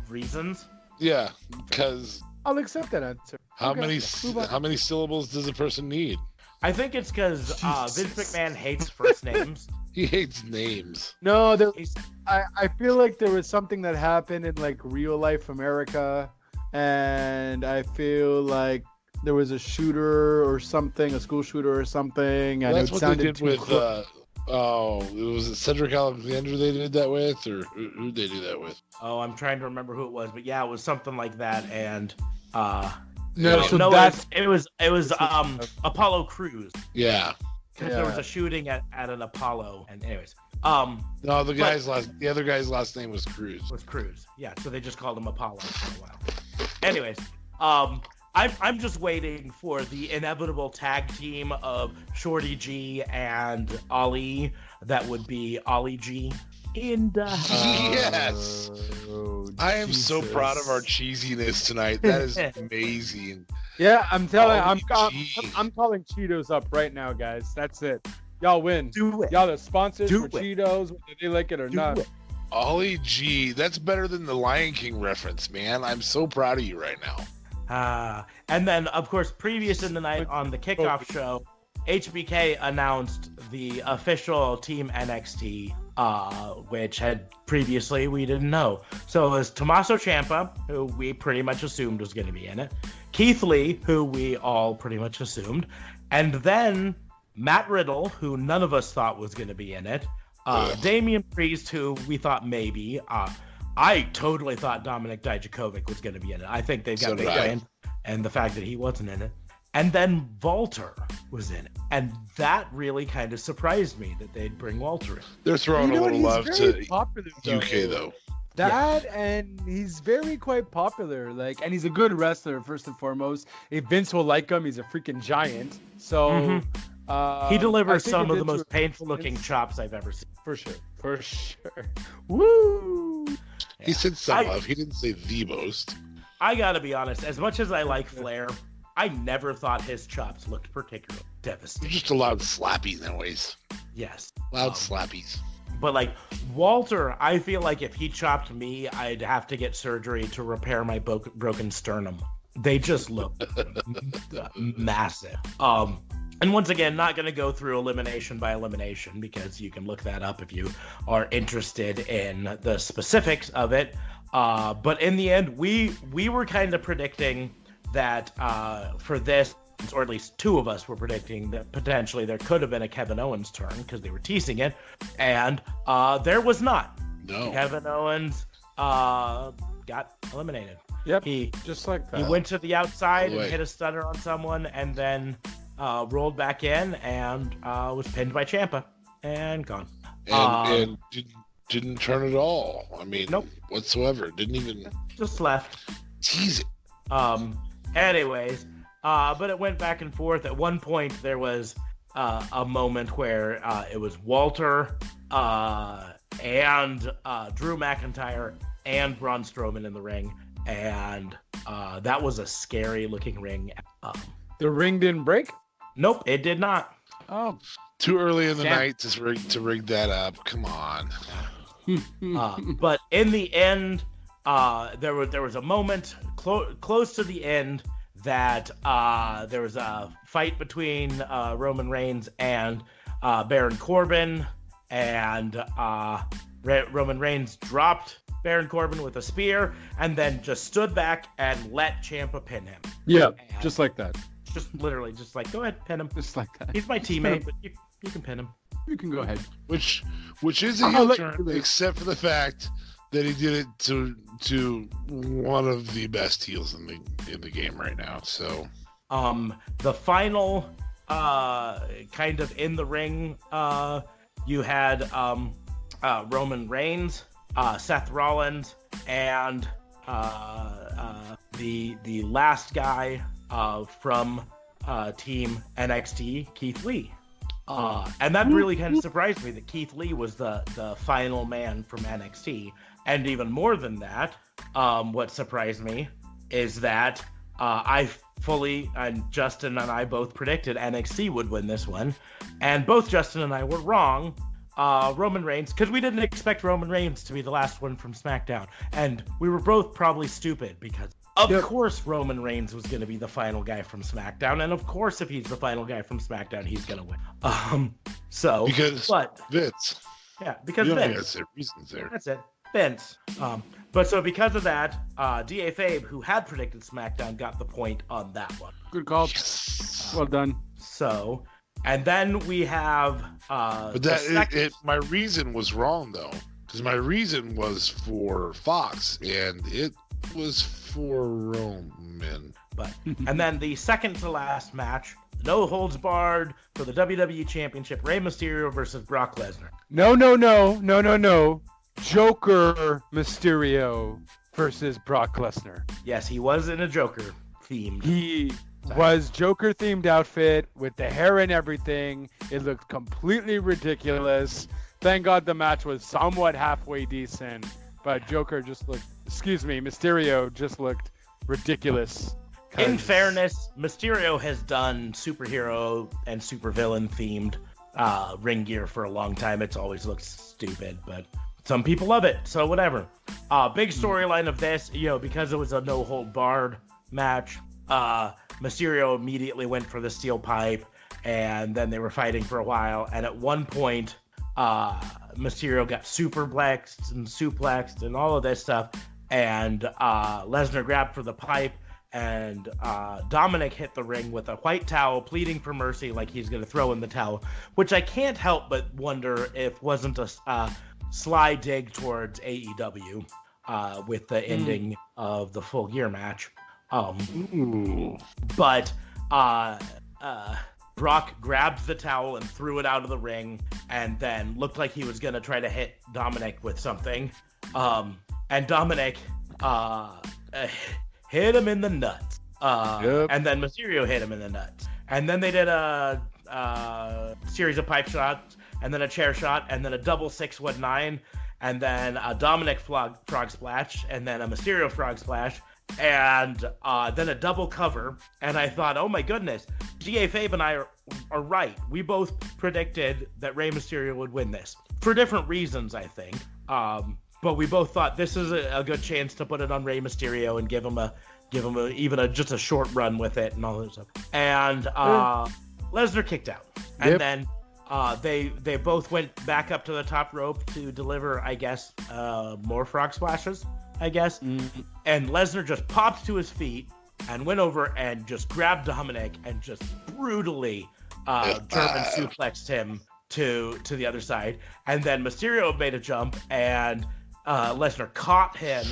Reasons. Yeah, because I'll accept that answer. how Okay, move on. many syllables does a person need? I think it's because Vince Jesus. McMahon hates first names. He hates names. No, He's- I feel like there was something that happened in like real life America, and I feel like there was a shooter or something, a school shooter or something, and That's it what they sounded did too with. close. Was it Cedric Alexander they did that with, or who they do that with? Oh, I'm trying to remember who it was, but yeah, it was something like that. And No, so no, that's it was Apollo Crews, Yeah. because there was a shooting at an Apollo. And anyways, No, the other guy's last name was Cruz. was Crews. Yeah, so they just called him Apollo for a while. Anyways, I'm just waiting for the inevitable tag team of Shorty G and Ali. That would be Ollie G. And Yes. I am so proud of our cheesiness tonight. That is amazing. Yeah, I'm telling. OG. I'm calling Cheetos up right now, guys. That's it. Y'all win. do it. Y'all the sponsors Do for it. Cheetos, whether they like it or Do not. it. Ollie G, that's better than the Lion King reference, man. I'm so proud of you right now. And then, of course, previous in the night on the kickoff show, HBK announced the official Team NXT, which had previously we didn't know. So it was Tommaso Ciampa, who we pretty much assumed was going to be in it, Keith Lee, who we all pretty much assumed, and then Matt Riddle, who none of us thought was going to be in it, Damian Priest, who we thought maybe. I totally thought Dominic Dijakovic was going to be in it. I think they've got So Big did I. Man, and the fact that he wasn't in it. And then Walter was in it. And that really kind of surprised me that they'd bring Walter in. They're throwing You know a what? little He's love very to popular, UK though. That and he's very quite popular. Like, and he's a good wrestler first and foremost. If Vince will like him, he's a freaking giant. So Mhm. He I delivers think some it of the did most to- painful-looking chops I've ever seen. for sure. Woo! He said some I- of. He didn't say the most. I gotta be honest, as much as I like Flair, I never thought his chops looked particularly They're devastating. just a loud slappy noise. Yes. Loud slappies. But like Walter, I feel like if he chopped me, I'd have to get surgery to repair my broken sternum. They just look massive. And once again, not going to go through elimination by elimination because you can look that up if you are interested in the specifics of it. But in the end, we were kind of predicting that for this, or at least two of us were predicting that potentially there could have been a Kevin Owens turn because they were teasing it, and there was not. No. Kevin Owens got eliminated. Yep. He Just like that. he went to the outside and Wait. hit a stunner on someone, and then rolled back in and was pinned by Ciampa and gone. And didn't turn at all. I mean, Nope. whatsoever. Didn't even Just left. tease it. Anyways, but it went back and forth. At one point, there was a moment where it was Walter and Drew McIntyre and Braun Strowman in the ring, and that was a scary-looking ring. The ring didn't break. Nope, it did not. Oh. Too early in the Yeah. night to rig that up. Come on. But in the end, there was a moment close to the end that there was a fight between Roman Reigns and Baron Corbin, and Roman Reigns dropped Baron Corbin with a spear, and then just stood back and let Ciampa pin him. Yeah, And just like that. just literally, just like, go ahead, pin him. Just like that. He's my teammate, but you can pin him. You can go ahead. Which is a I'll heel let turn, you lead. except for the fact that he did it to one of the best heels in the game right now. So The final kind of in the ring, you had Roman Reigns, Seth Rollins, and the last guy from Team NXT, Keith Lee. And that really kind of surprised me that Keith Lee was the final man from NXT. And even more than that, what surprised me is that and Justin and I both predicted NXT would win this one, and both Justin and I were wrong. Roman Reigns, because we didn't expect Roman Reigns to be the last one from SmackDown, and we were both probably stupid because of course Roman Reigns was going to be the final guy from SmackDown, and of course if he's the final guy from SmackDown, he's going to win. Vince. Yeah, because Vince. That's reasons there. That's it, Vince. But so because of that, D.A. Fabe, who had predicted SmackDown, got the point on that one. Good call. Well done. So, and then we have. But my reason was wrong though, because my reason was for Fox, and it was for Roman. But and then the second to last match, no holds barred for the WWE Championship, Rey Mysterio versus Brock Lesnar. No. Joker Mysterio versus Brock Lesnar. Yes, he was in a Joker theme. He was Joker themed outfit with the hair and everything. It looked completely ridiculous. Thank God the match was somewhat halfway decent, but Mysterio just looked ridiculous. In fairness, Mysterio has done superhero and supervillain themed ring gear for a long time. It's always looked stupid, but some people love it, so whatever. Big storyline of this, because it was a no hold barred match, Mysterio immediately went for the steel pipe, and then they were fighting for a while, and at one point, Mysterio got suplexed and all of this stuff, and Lesnar grabbed for the pipe, and Dominic hit the ring with a white towel, pleading for mercy like he's going to throw in the towel, which I can't help but wonder if wasn't a sly dig towards AEW with the ending of the Full Gear match. But Brock grabbed the towel and threw it out of the ring, and then looked like he was going to try to hit Dominic with something. And Dominic hit him in the nuts. And then Mysterio hit him in the nuts. And then they did a series of pipe shots, and then a chair shot, and then a double 619, and then a Dominic frog splash, and then a Mysterio frog splash, and then a double cover. And I thought, oh my goodness, G.A. Fabe and I are right. We both predicted that Rey Mysterio would win this for different reasons, I think. But we both thought this is a good chance to put it on Rey Mysterio and give him just a short run with it and all that stuff. And Lesnar kicked out, and then they both went back up to the top rope to deliver, I guess, more frog splashes, I guess. And Lesnar just popped to his feet and went over and just grabbed Dominic and just brutally German suplexed him to the other side. And then Mysterio made a jump, and Lesnar caught him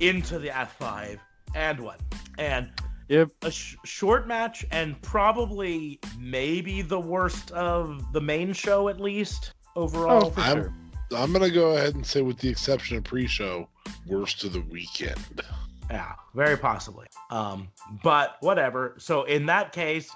into the F5 and won. And a short match, and probably maybe the worst of the main show, at least overall. For sure. I'm gonna go ahead and say, with the exception of pre-show, worst of the weekend. Yeah, very possibly. But whatever. So in that case,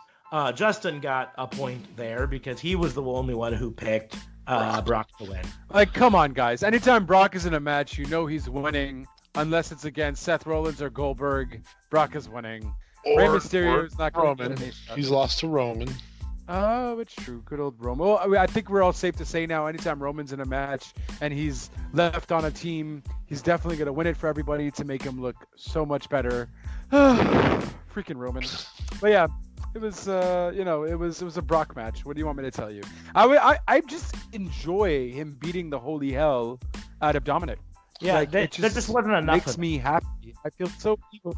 Justin got a point there because he was the only one who picked Brock to win. Like, come on, guys. Anytime Brock is in a match, he's winning. Unless it's against Seth Rollins or Goldberg, Brock is winning. Rey Mysterio is not going to win. He's lost to Roman. Oh, it's true. Good old Roman. Well, I think we're all safe to say now, anytime Roman's in a match and he's left on a team, he's definitely going to win it for everybody to make him look so much better. Freaking Roman. But yeah, it was, it was a Brock match. What do you want me to tell you? I just enjoy him beating the holy hell out of Dominic. Yeah, that just wasn't enough. Makes me happy. I feel so evil.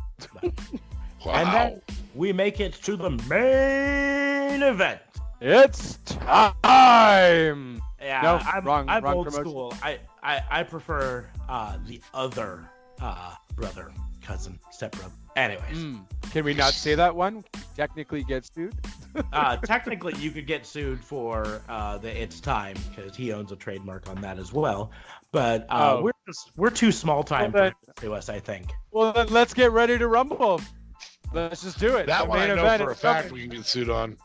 Wow. And then we make it to the main event. It's time. Yeah, no, I'm wrong old promotion. school. I prefer the other brother, cousin, stepbrother. Anyways, can we not say that one? Technically get sued. Technically, you could get sued for the "It's Time" because he owns a trademark on that as well. But we're too small time for to us, I think. Well, then let's get ready to rumble. Let's just do it. That the one main I know event for a fact we can get sued on.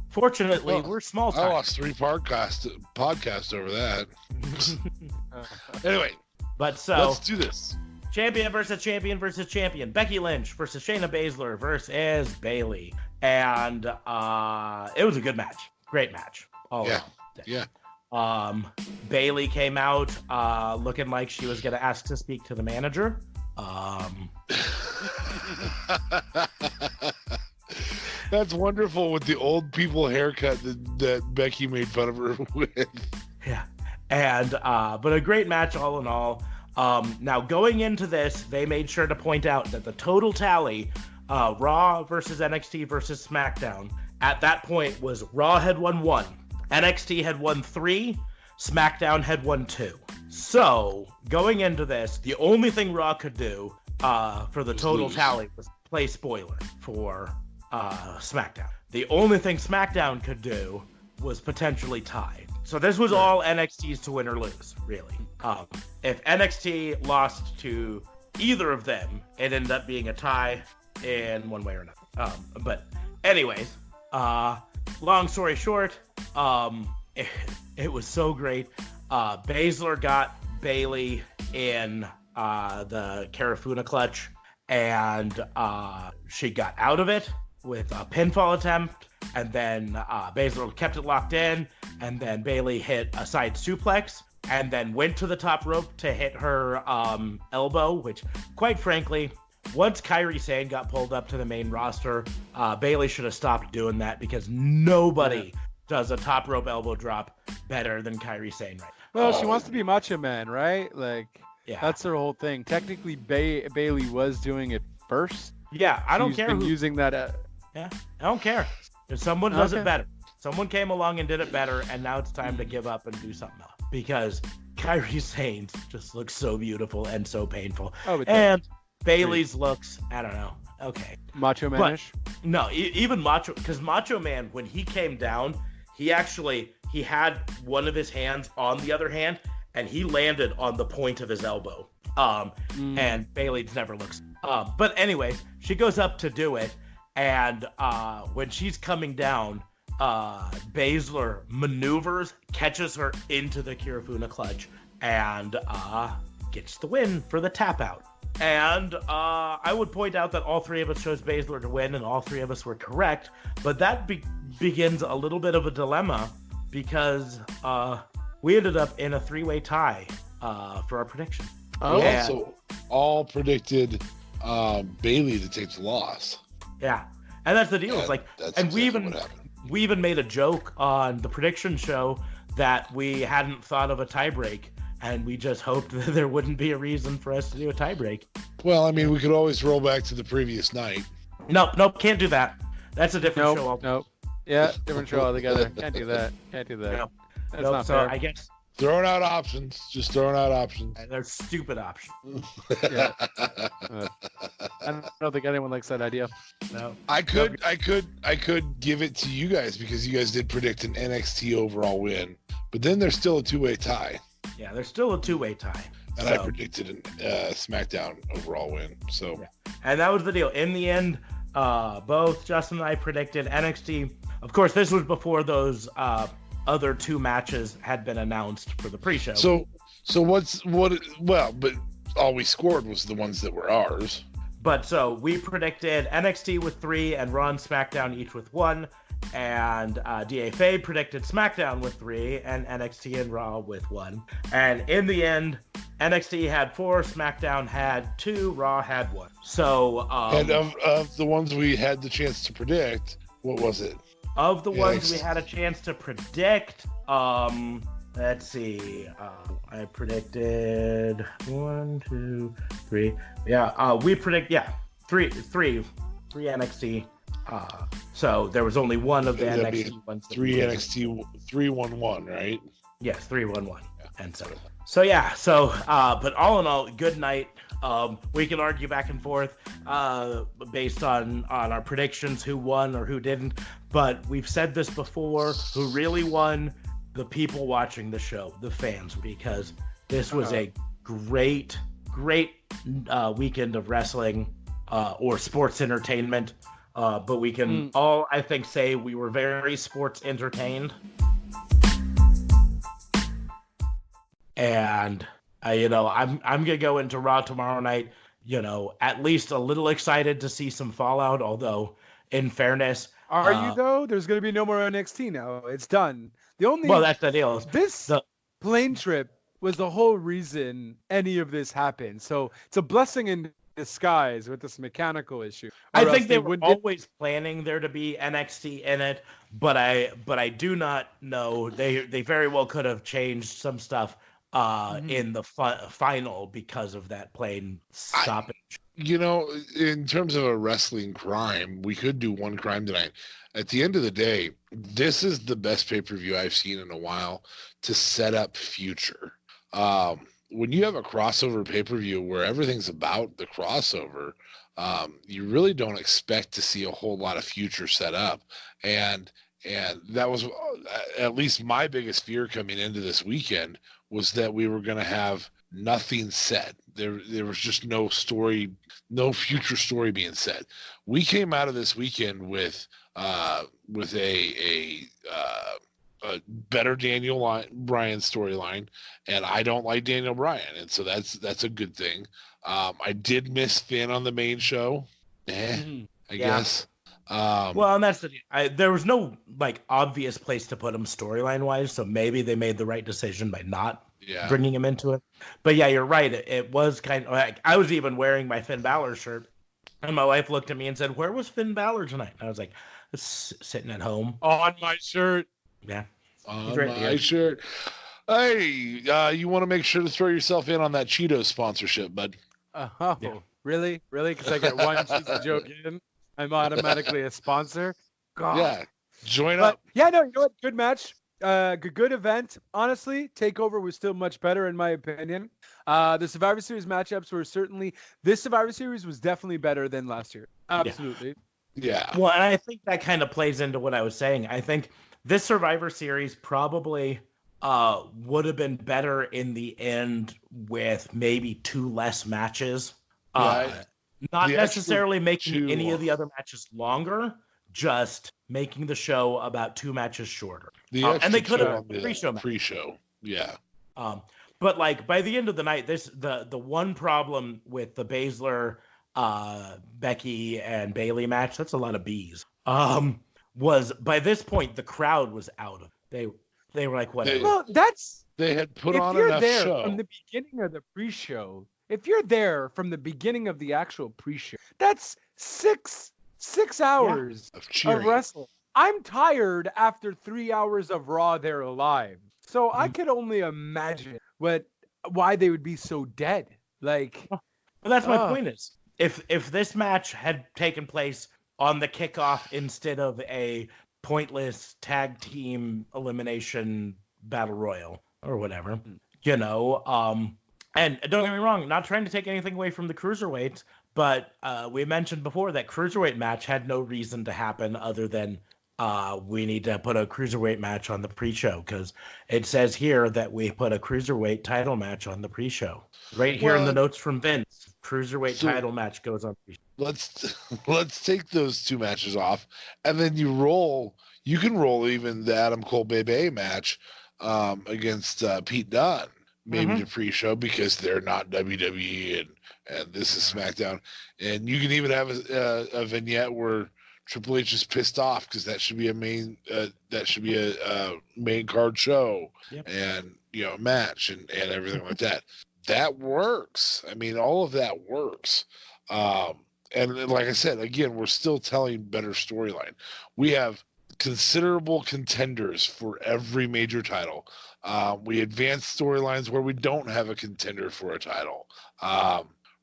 Fortunately, we're small time. I lost 3 podcasts over that. Anyway, but so let's do this. champion versus champion versus champion. Becky Lynch versus Shayna Baszler versus Bayley. And it was a good match. Great match. All around. Yeah. Bayley came out looking like she was going to ask to speak to the manager. That's wonderful with the old people haircut that Becky made fun of her with. Yeah. And but a great match all in all. Now going into this, they made sure to point out that the total tally, Raw versus NXT versus SmackDown, at that point was Raw had won 1, NXT had won 3, SmackDown had won 2. So going into this, the only thing Raw could do for the total tally was play spoiler for SmackDown. The only thing SmackDown could do was potentially tie. So this was all NXT's to win or lose, really. If NXT lost to either of them, it ended up being a tie in one way or another. But anyways, long story short, it was so great. Baszler got Bayley in the Karafuna clutch, and she got out of it with a pinfall attempt, and then Baszler kept it locked in, and then Bayley hit a side suplex, and then went to the top rope to hit her elbow, which, quite frankly, once Kairi Sane got pulled up to the main roster, Bayley should have stopped doing that, because nobody does a top rope elbow drop better than Kairi Sane right now. Well, she wants to be Macho Man, right? Like, Yeah. that's her whole thing. Technically, Bayley was doing it first. Yeah, I don't She's care been who. using that. Yeah, I don't care. If someone does it Okay. better, someone came along and did it better, and now it's time to give up and do something else. Because Kairi Sane just looks so beautiful and so painful. Oh, but And Bayley's looks, I don't know. Okay. Macho Man-ish. No, even Macho, because Macho Man, when he came down, he had one of his hands on the other hand, and he landed on the point of his elbow. And Bayley's never looks. But anyways, she goes up to do it, and when she's coming down, Baszler maneuvers, catches her into the Kirifuna clutch, and gets the win for the tap out. And I would point out that all three of us chose Baszler to win, and all three of us were correct. But that begins a little bit of a dilemma, because we ended up in a three-way tie for our prediction. Oh, We Yeah. also all predicted Bayley to take the loss. Yeah, and that's the deal. It's like, That's and exactly what happened. we even made a joke on the prediction show that we hadn't thought of a tiebreak, and we just hoped that there wouldn't be a reason for us to do a tiebreak. Well, I mean, we could always roll back to the previous night. Nope, can't do that. That's a different show. Nope. Yeah, different show altogether. Can't do that. Can't do that. Nope. That's Nope, not so fair. I guess Throwing out options. Just throwing out options. they're stupid options. Yeah. I don't think anyone likes that idea. No. I could give it to you guys because you guys did predict an NXT overall win, but then there's still a two-way tie, Yeah, there's still a two-way tie. and I So- predicted a SmackDown overall win. So Yeah. And that was the deal. In the end, both Justin and I predicted NXT. Of course, this was before those other two matches had been announced for the pre-show. so but all we scored was the ones that were ours. But so we predicted NXT with 3 and Raw and SmackDown each with 1. And DA Fade predicted SmackDown with 3 and NXT and Raw with 1. And in the end, NXT had 4, SmackDown had 2, Raw had 1. So And of the ones we had the chance to predict, what was it? of the ones we Yes. had a chance to predict, let's see. I predicted 1, 2, 3. Yeah, we predict three NXT. So there was only one of the That'd be NXT ones. that Three we did. NXT 3-1-1, right? Yes, 3-1-1. And so yeah. So but all in all, good night. We can argue back and forth based on our predictions, who won or who didn't. But we've said this before: who really won? The people watching the show, the fans, because this was a great weekend of wrestling or sports entertainment. But we can all, I think, say we were very sports entertained. And I'm gonna go into Raw tomorrow night, at least a little excited to see some Fallout. Although, in fairness, Are you though? There's going to be no more NXT now. It's done. well, that's the deal. This The plane trip was the whole reason any of this happened. So it's a blessing in disguise with this mechanical issue. I think they were always planning there to be NXT in it, but I do not know. They very well could have changed some stuff in the final because of that plane stoppage. In terms of a wrestling crime, we could do one crime tonight. At the end of the day, this is the best pay-per-view I've seen in a while to set up future. When you have a crossover pay-per-view where everything's about the crossover, you really don't expect to see a whole lot of future set up. And that was at least my biggest fear coming into this weekend, was that we were going to have nothing said. There was just no story, no future story being said. We came out of this weekend with a better Daniel Bryan storyline, and I don't like Daniel Bryan, and so that's a good thing. I did miss Finn on the main show. I guess. Well, and that's there was no obvious place to put him storyline wise, so maybe they made the right decision by not bringing him into it. But yeah, you're right. It was kind of like, I was even wearing my Finn Balor shirt, and my wife looked at me and said, "Where was Finn Balor tonight?" And I was like, "Sitting at home on my shirt." Yeah, on my shirt. Hey, you want to make sure to throw yourself in on that Cheetos sponsorship, bud? Really? Because I get one cheesy joke in, I'm automatically a sponsor. God. Yeah, join up. Yeah, no, you know what? Good match. Good event. Honestly, TakeOver was still much better in my opinion. The Survivor Series matchups were this Survivor Series was definitely better than last year. Absolutely. Yeah. Well, and I think that kind of plays into what I was saying. I think this Survivor Series probably would have been better in the end with maybe 2 less matches. Not necessarily making any of the other matches longer, just making the show about 2 matches shorter. And they could have pre-show. Yeah. But by the end of the night, the one problem with the Baszler, Becky and Bayley match, that's a lot of B's. Was by this point the crowd was out of it. They were like, whatever. They had put on enough show from the beginning of the pre-show. If you're there from the beginning of the actual pre-show, that's six hours of wrestling. I'm tired after 3 hours of Raw there live. So I could only imagine why they would be so dead. Well, that's my point is, if this match had taken place on the kickoff instead of a pointless tag team elimination battle royal or whatever, and don't get me wrong, not trying to take anything away from the cruiserweights, but we mentioned before that cruiserweight match had no reason to happen other than we need to put a cruiserweight match on the pre-show, because it says here that we put a cruiserweight title match on the pre-show. Right here in the notes from Vince, cruiserweight title match goes on pre-show. Let's take those 2 matches off, and then you can roll even the Adam Cole Bebe match against Pete Dunne. Maybe the pre-show, because they're not WWE and this is SmackDown, and you can even have a vignette where Triple H is pissed off because that should be a main main card show, and a match and everything like that. That works. I mean, all of that works. And like I said, again, we're still telling better storyline. We have considerable contenders for every major title. We advance storylines where we don't have a contender for a title.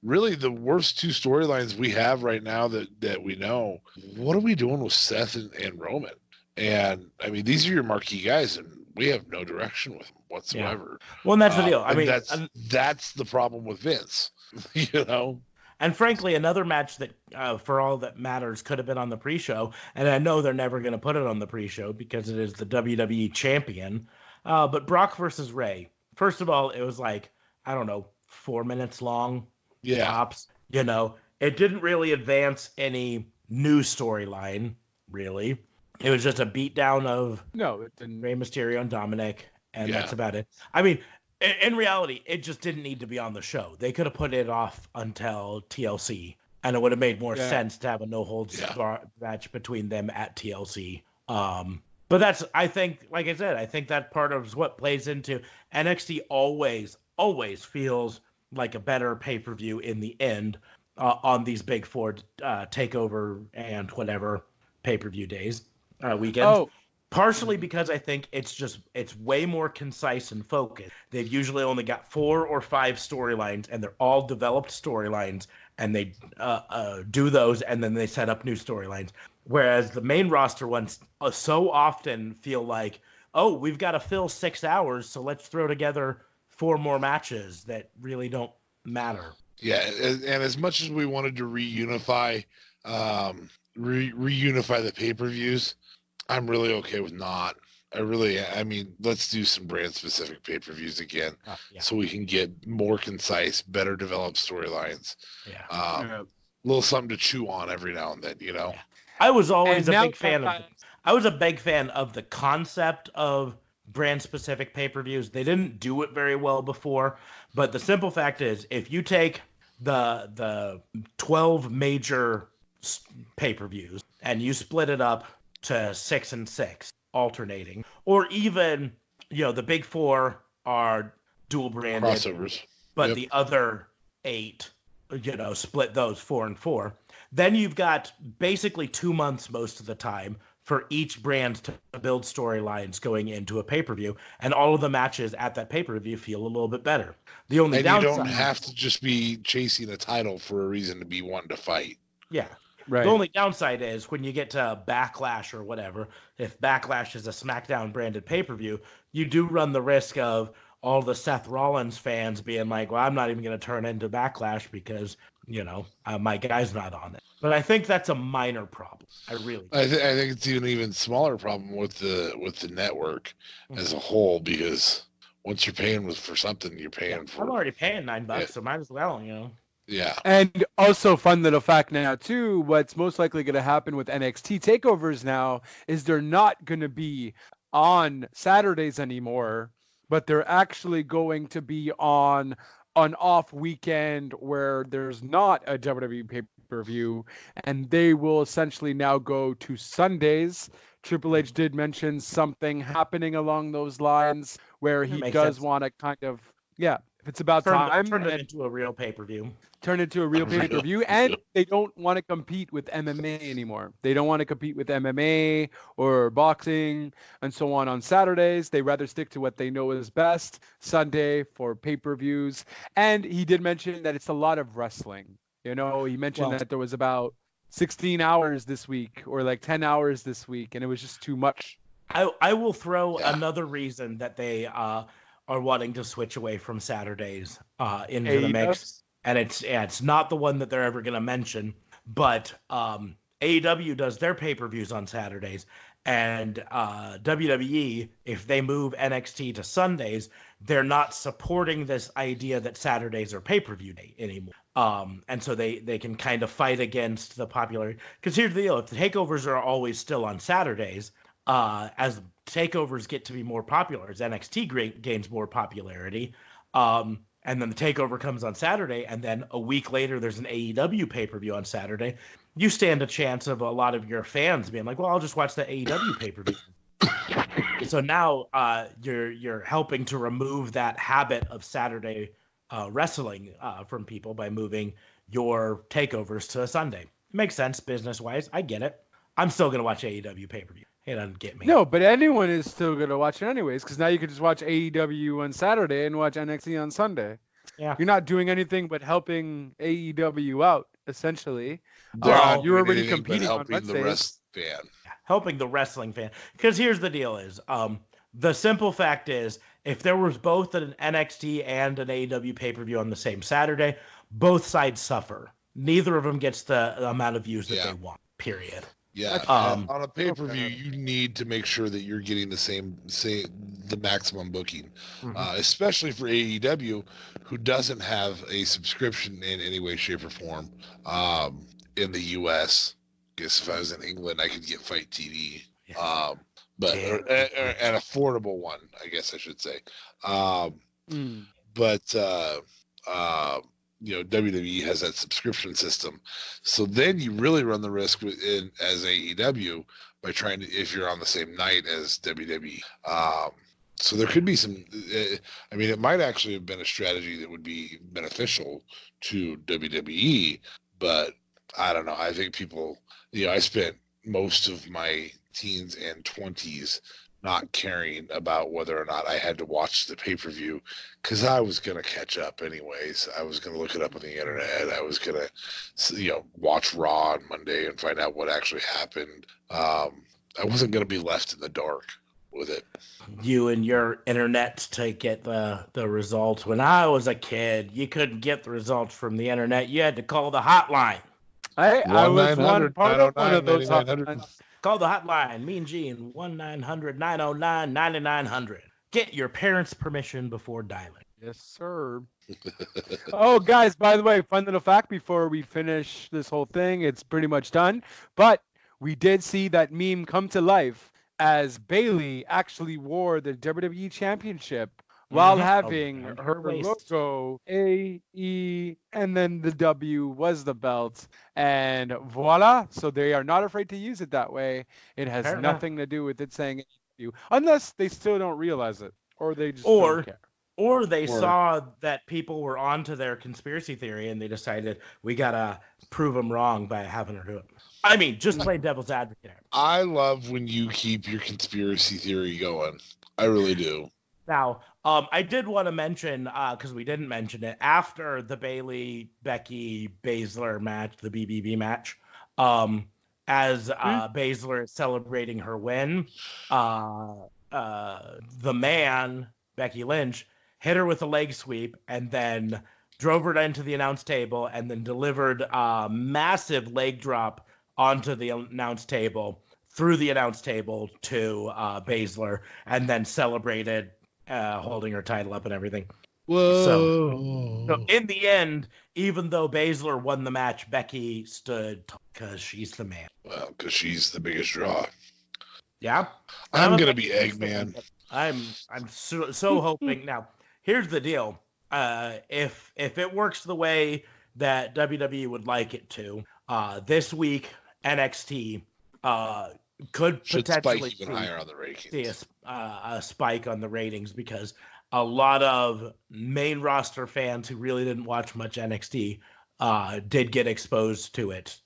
Really, the worst 2 storylines we have right now that we know, what are we doing with Seth and Roman? And, I mean, these are your marquee guys, and we have no direction with them whatsoever. Yeah. Well, and that's the deal. I mean, that's the problem with Vince, And frankly, another match that, for all that matters, could have been on the pre-show, and I know they're never going to put it on the pre-show because it is the WWE champion, but Brock versus Ray. First of all, it was 4 minutes long. Yeah. Tops. It didn't really advance any new storyline, really. It was just a beatdown of Rey Mysterio and Dominic, and that's about it. I mean, In reality, it just didn't need to be on the show. They could have put it off until TLC, and it would have made more sense to have a no holds match between them at TLC. But that's, I think, like I said, I think that part of what plays into NXT always feels like a better pay-per-view in the end on these big four takeover and whatever pay-per-view days, weekends. Partially because I think it's way more concise and focused. They've usually only got 4 or 5 storylines, and they're all developed storylines, and they do those, and then they set up new storylines. Whereas the main roster ones so often feel like, oh, we've got to fill 6 hours, so let's throw together 4 more matches that really don't matter. Yeah, and as much as we wanted to reunify the pay-per-views, I'm really okay with not. I mean, let's do some brand-specific pay-per-views again, so we can get more concise, better developed storylines. A little something to chew on every now and then, you know. Yeah. I was always a big fan of. I was a big fan of the concept of brand-specific pay-per-views. They didn't do it very well before, but the simple fact is, if you take the 12 major pay-per-views and you split it up to 6 and 6 alternating, or even, you know, the big 4 are dual branded crossovers, but the other 8, you know, split those 4 and 4, then you've got basically 2 months most of the time for each brand to build storylines going into a pay-per-view, and all of the matches at that pay-per-view feel a little bit better. The only downside, you don't have to just be chasing a title for a reason to be wanting to fight. Yeah. Right. The only downside is when you get to Backlash or whatever, if Backlash is a SmackDown branded pay-per-view, you do run the risk of all the Seth Rollins fans being like, well, I'm not even going to turn into Backlash because, you know, my guy's not on it. But I think that's a minor problem. I think it's an even smaller problem with the network as a whole, because once you're paying for something, you're paying for. I'm already paying $9, so might as well, you know. Yeah. And also, fun little fact now, too, what's most likely going to happen with NXT takeovers now is they're not going to be on Saturdays anymore, but they're actually going to be on an off weekend where there's not a WWE pay-per-view, and they will essentially now go to Sundays. Triple H did mention something happening along those lines where he does want to kind of, if it's about time, turn it into a real pay-per-view. Turn it to a real pay-per-view, and they don't want to compete with MMA anymore. They don't want to compete with MMA or boxing and so on Saturdays. They rather stick to what they know is best, Sunday for pay-per-views. And he did mention that it's a lot of wrestling. You know, he mentioned that there was about 16 hours this week or like 10 hours this week, and it was just too much. I will throw another reason that they are wanting to switch away from Saturdays into the mix. And it's not the one that they're ever going to mention, but AEW does their pay-per-views on Saturdays, and WWE, if they move NXT to Sundays, they're not supporting this idea that Saturdays are pay-per-view day anymore. And so they can kind of fight against the popularity. Because here's the deal: if the takeovers are always still on Saturdays, as takeovers get to be more popular, as NXT gains more popularity, and then the takeover comes on Saturday, and then a week later there's an AEW pay-per-view on Saturday, you stand a chance of a lot of your fans being like, well, I'll just watch the AEW pay-per-view. So now you're helping to remove that habit of Saturday wrestling from people by moving your takeovers to a Sunday. Makes sense business-wise. I get it. I'm still going to watch AEW pay-per-view. It doesn't get me. No, but anyone is still going to watch it anyways, because now you can just watch AEW on Saturday and watch NXT on Sunday. Yeah. You're not doing anything but helping AEW out, essentially. You're already competing on Wednesdays. Helping the wrestling fan. Because here's the deal is, the simple fact is, if there was both an NXT and an AEW pay-per-view on the same Saturday, both sides suffer. Neither of them gets the amount of views that they want, period. Yeah, on a pay-per-view, you need to make sure that you're getting the maximum booking, especially for AEW, who doesn't have a subscription in any way, shape, or form in the U.S. I guess if I was in England, I could get Fight TV, but an affordable one, I guess I should say. But WWE has that subscription system, so then you really run the risk as AEW by trying to, if you're on the same night as WWE. So there could be some. I mean, it might actually have been a strategy that would be beneficial to WWE, but I don't know. I think people, I spent most of my teens and 20s not caring about whether or not I had to watch the pay-per-view because I was going to catch up anyways. I was going to look it up on the internet. I was going to, watch Raw on Monday and find out what actually happened. I wasn't going to be left in the dark with it. You and your internet to get the results. When I was a kid, you couldn't get the results from the internet. You had to call the hotline. I was one part of one of those hotlines. Call the hotline, Mean Gene, 1-900-909-9900. Get your parents' permission before dialing. Yes, sir. Oh, guys, by the way, fun little fact before we finish this whole thing. It's pretty much done. But we did see that meme come to life as Bayley actually wore the WWE Championship while having her logo, A, E, and then the W was the belt. And voila. So they are not afraid to use it that way. It has nothing to do with it saying AEW, unless they still don't realize it, or they just don't care. Or they saw that people were onto their conspiracy theory and they decided we got to prove them wrong by having her do it. I mean, just play devil's advocate. I love when you keep your conspiracy theory going. I really do. Now, I did want to mention, because we didn't mention it, after the Bayley-Becky Baszler match, the BBB match, as Baszler is celebrating her win, the man, Becky Lynch, hit her with a leg sweep and then drove her into the announce table and then delivered a massive leg drop onto the announce table, through the announce table to Baszler, and then celebrated holding her title up and everything. Whoa. So in the end, even though Baszler won the match, Becky stood because she's the man. Well, because she's the biggest draw. Yeah. I'm going to be Eggman. I'm so hoping. Now, here's the deal. If it works the way that WWE would like it to, this week NXT could potentially spike even higher on the ratings. See a spike on the ratings because a lot of main roster fans who really didn't watch much NXT did get exposed to it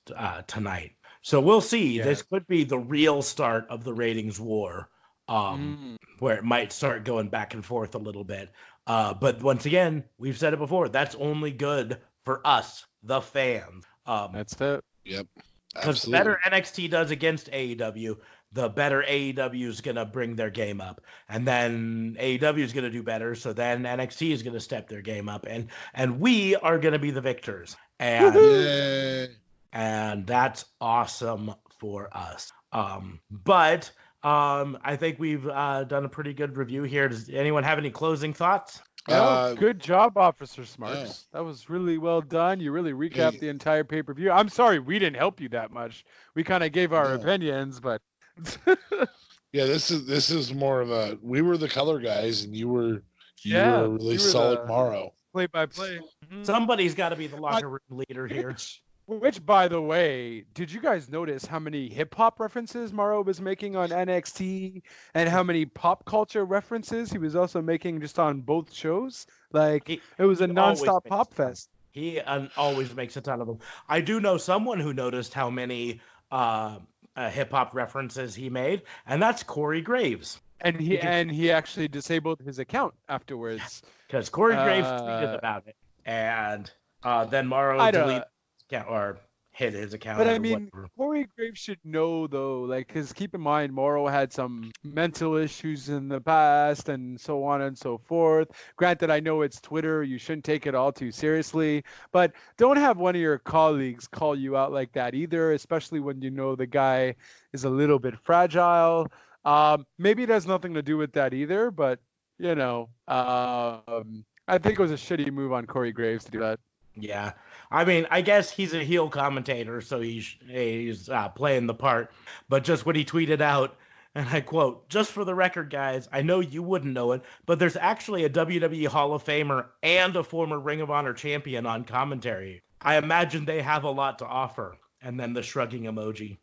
tonight. So we'll see. Yeah. This could be the real start of the ratings war, where it might start going back and forth a little bit. But once again, we've said it before, that's only good for us, the fans. That's it. Yep. Because the better NXT does against AEW, the better AEW is going to bring their game up. And then AEW is going to do better, so then NXT is going to step their game up. And we are going to be the victors. And that's awesome for us. But I think we've done a pretty good review here. Does anyone have any closing thoughts? Good job, Officer Smarks. Yeah. That was really well done. You really recapped the entire pay-per-view. I'm sorry we didn't help you that much. We kind of gave our opinions, but yeah, this is more of a we were the color guys and you were a really solid Morrow. Play-by-play. Somebody's got to be the locker room leader here. Which, by the way, did you guys notice how many hip-hop references Morrow was making on NXT and how many pop culture references he was also making just on both shows? Like, it was a nonstop pop fest. He always makes a ton of them. I do know someone who noticed how many hip-hop references he made, and that's Corey Graves. And he actually disabled his account afterwards. Because Corey Graves tweeted about it, and then Morrow deleted or hit his account. But I mean, Corey Graves should know though, like, because keep in mind, Morrow had some mental issues in the past and so on and so forth. Granted, I know it's Twitter, you shouldn't take it all too seriously, but don't have one of your colleagues call you out like that either, especially when you know the guy is a little bit fragile. Maybe it has nothing to do with that either, but I think it was a shitty move on Corey Graves to do that. Yeah. I mean, I guess he's a heel commentator, so he's playing the part. But just what he tweeted out, And I quote, "Just for the record, guys, I know you wouldn't know it, but there's actually a WWE Hall of Famer and a former Ring of Honor champion on commentary. I imagine they have a lot to offer." And then the shrugging emoji.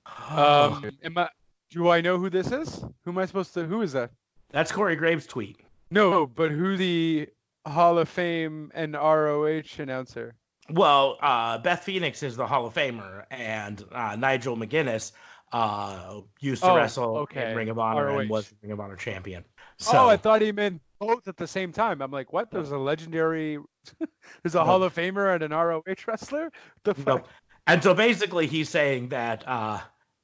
Do I know who this is? Who is that? That's Corey Graves' tweet. No, but who the Hall of Fame and ROH announcer? Well, Beth Phoenix is the Hall of Famer, and Nigel McGuinness used to wrestle in Ring of Honor and was the Ring of Honor champion. So, I thought he meant both at the same time. I'm like, what? There's a legendary, there's a Hall of Famer and an ROH wrestler? The fuck? No. And so basically he's saying that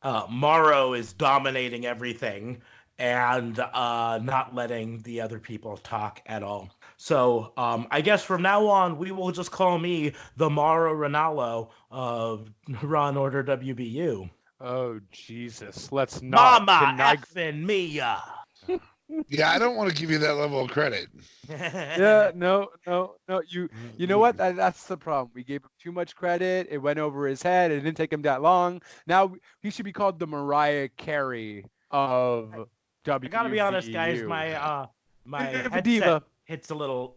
Morrow is dominating everything and not letting the other people talk at all. So I guess from now on, we will just call me the Mauro Ranallo of Raw and Order WBU. Oh, Jesus. Let's not. Mama effing Mia. Yeah, I don't want to give you that level of credit. Yeah, no. You know what? That's the problem. We gave him too much credit. It went over his head. It didn't take him that long. Now he should be called the Mariah Carey of WBU. I gotta be honest, guys. My headset fits a little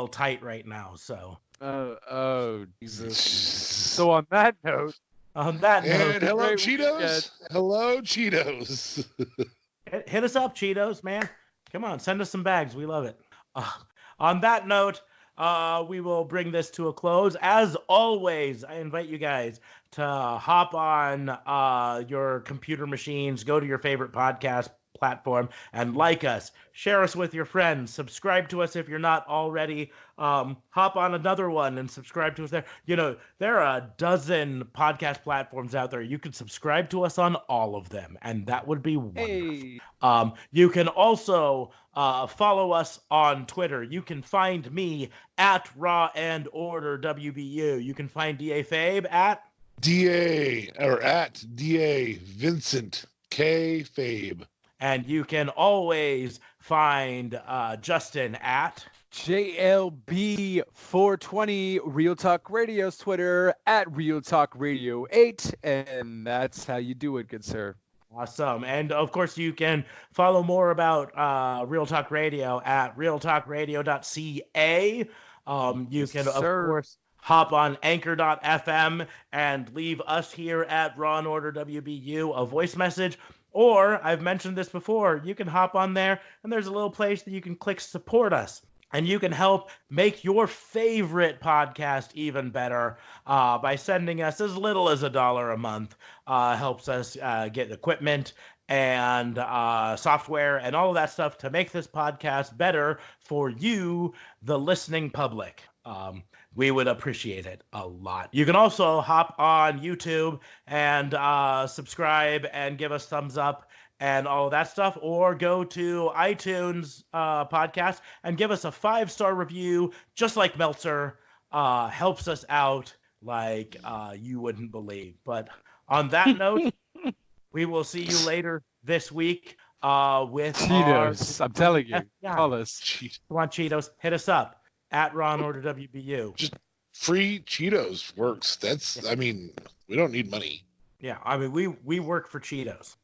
tight right now. So. Oh, Jesus. So on that note. And hello, Cheetos. Hello, Cheetos. Hit us up, Cheetos, man. Come on, send us some bags. We love it. On that note, we will bring this to a close. As always, I invite you guys to hop on your computer machines, go to your favorite podcast platform, and like us. Share us with your friends. Subscribe to us if you're not already. Hop on another one and subscribe to us there. You know, there are a dozen podcast platforms out there. You can subscribe to us on all of them, and that would be wonderful. Hey. You can also follow us on Twitter. You can find me at Raw and Order WBU. You can find DA Fabe at DA Vincent K Fabe. And you can always find Justin at JLB420, Real Talk Radio's Twitter, at Real Talk Radio 8, and that's how you do it, good sir. Awesome. And of course, you can follow more about Real Talk Radio at realtalkradio.ca. You can, of course, hop on anchor.fm and leave us here at Raw and Order WBU a voice message. Or, I've mentioned this before, you can hop on there and there's a little place that you can click support us. And you can help make your favorite podcast even better by sending us as little as $1 a month. Helps us get equipment and software and all of that stuff to make this podcast better for you, the listening public. We would appreciate it a lot. You can also hop on YouTube and subscribe and give us thumbs up and all of that stuff, or go to iTunes podcast and give us a 5-star review, just like Meltzer. Helps us out like you wouldn't believe. But on that note, we will see you later this week with Cheetos. I'm telling you, call us. Come on, Cheetos, hit us up at Raw and Order WBU. Just free Cheetos works. We don't need money. Yeah, I mean, we work for Cheetos.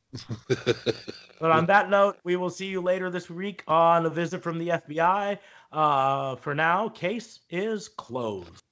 But on that note, we will see you later this week on A Visit from the FBI. For now, case is closed.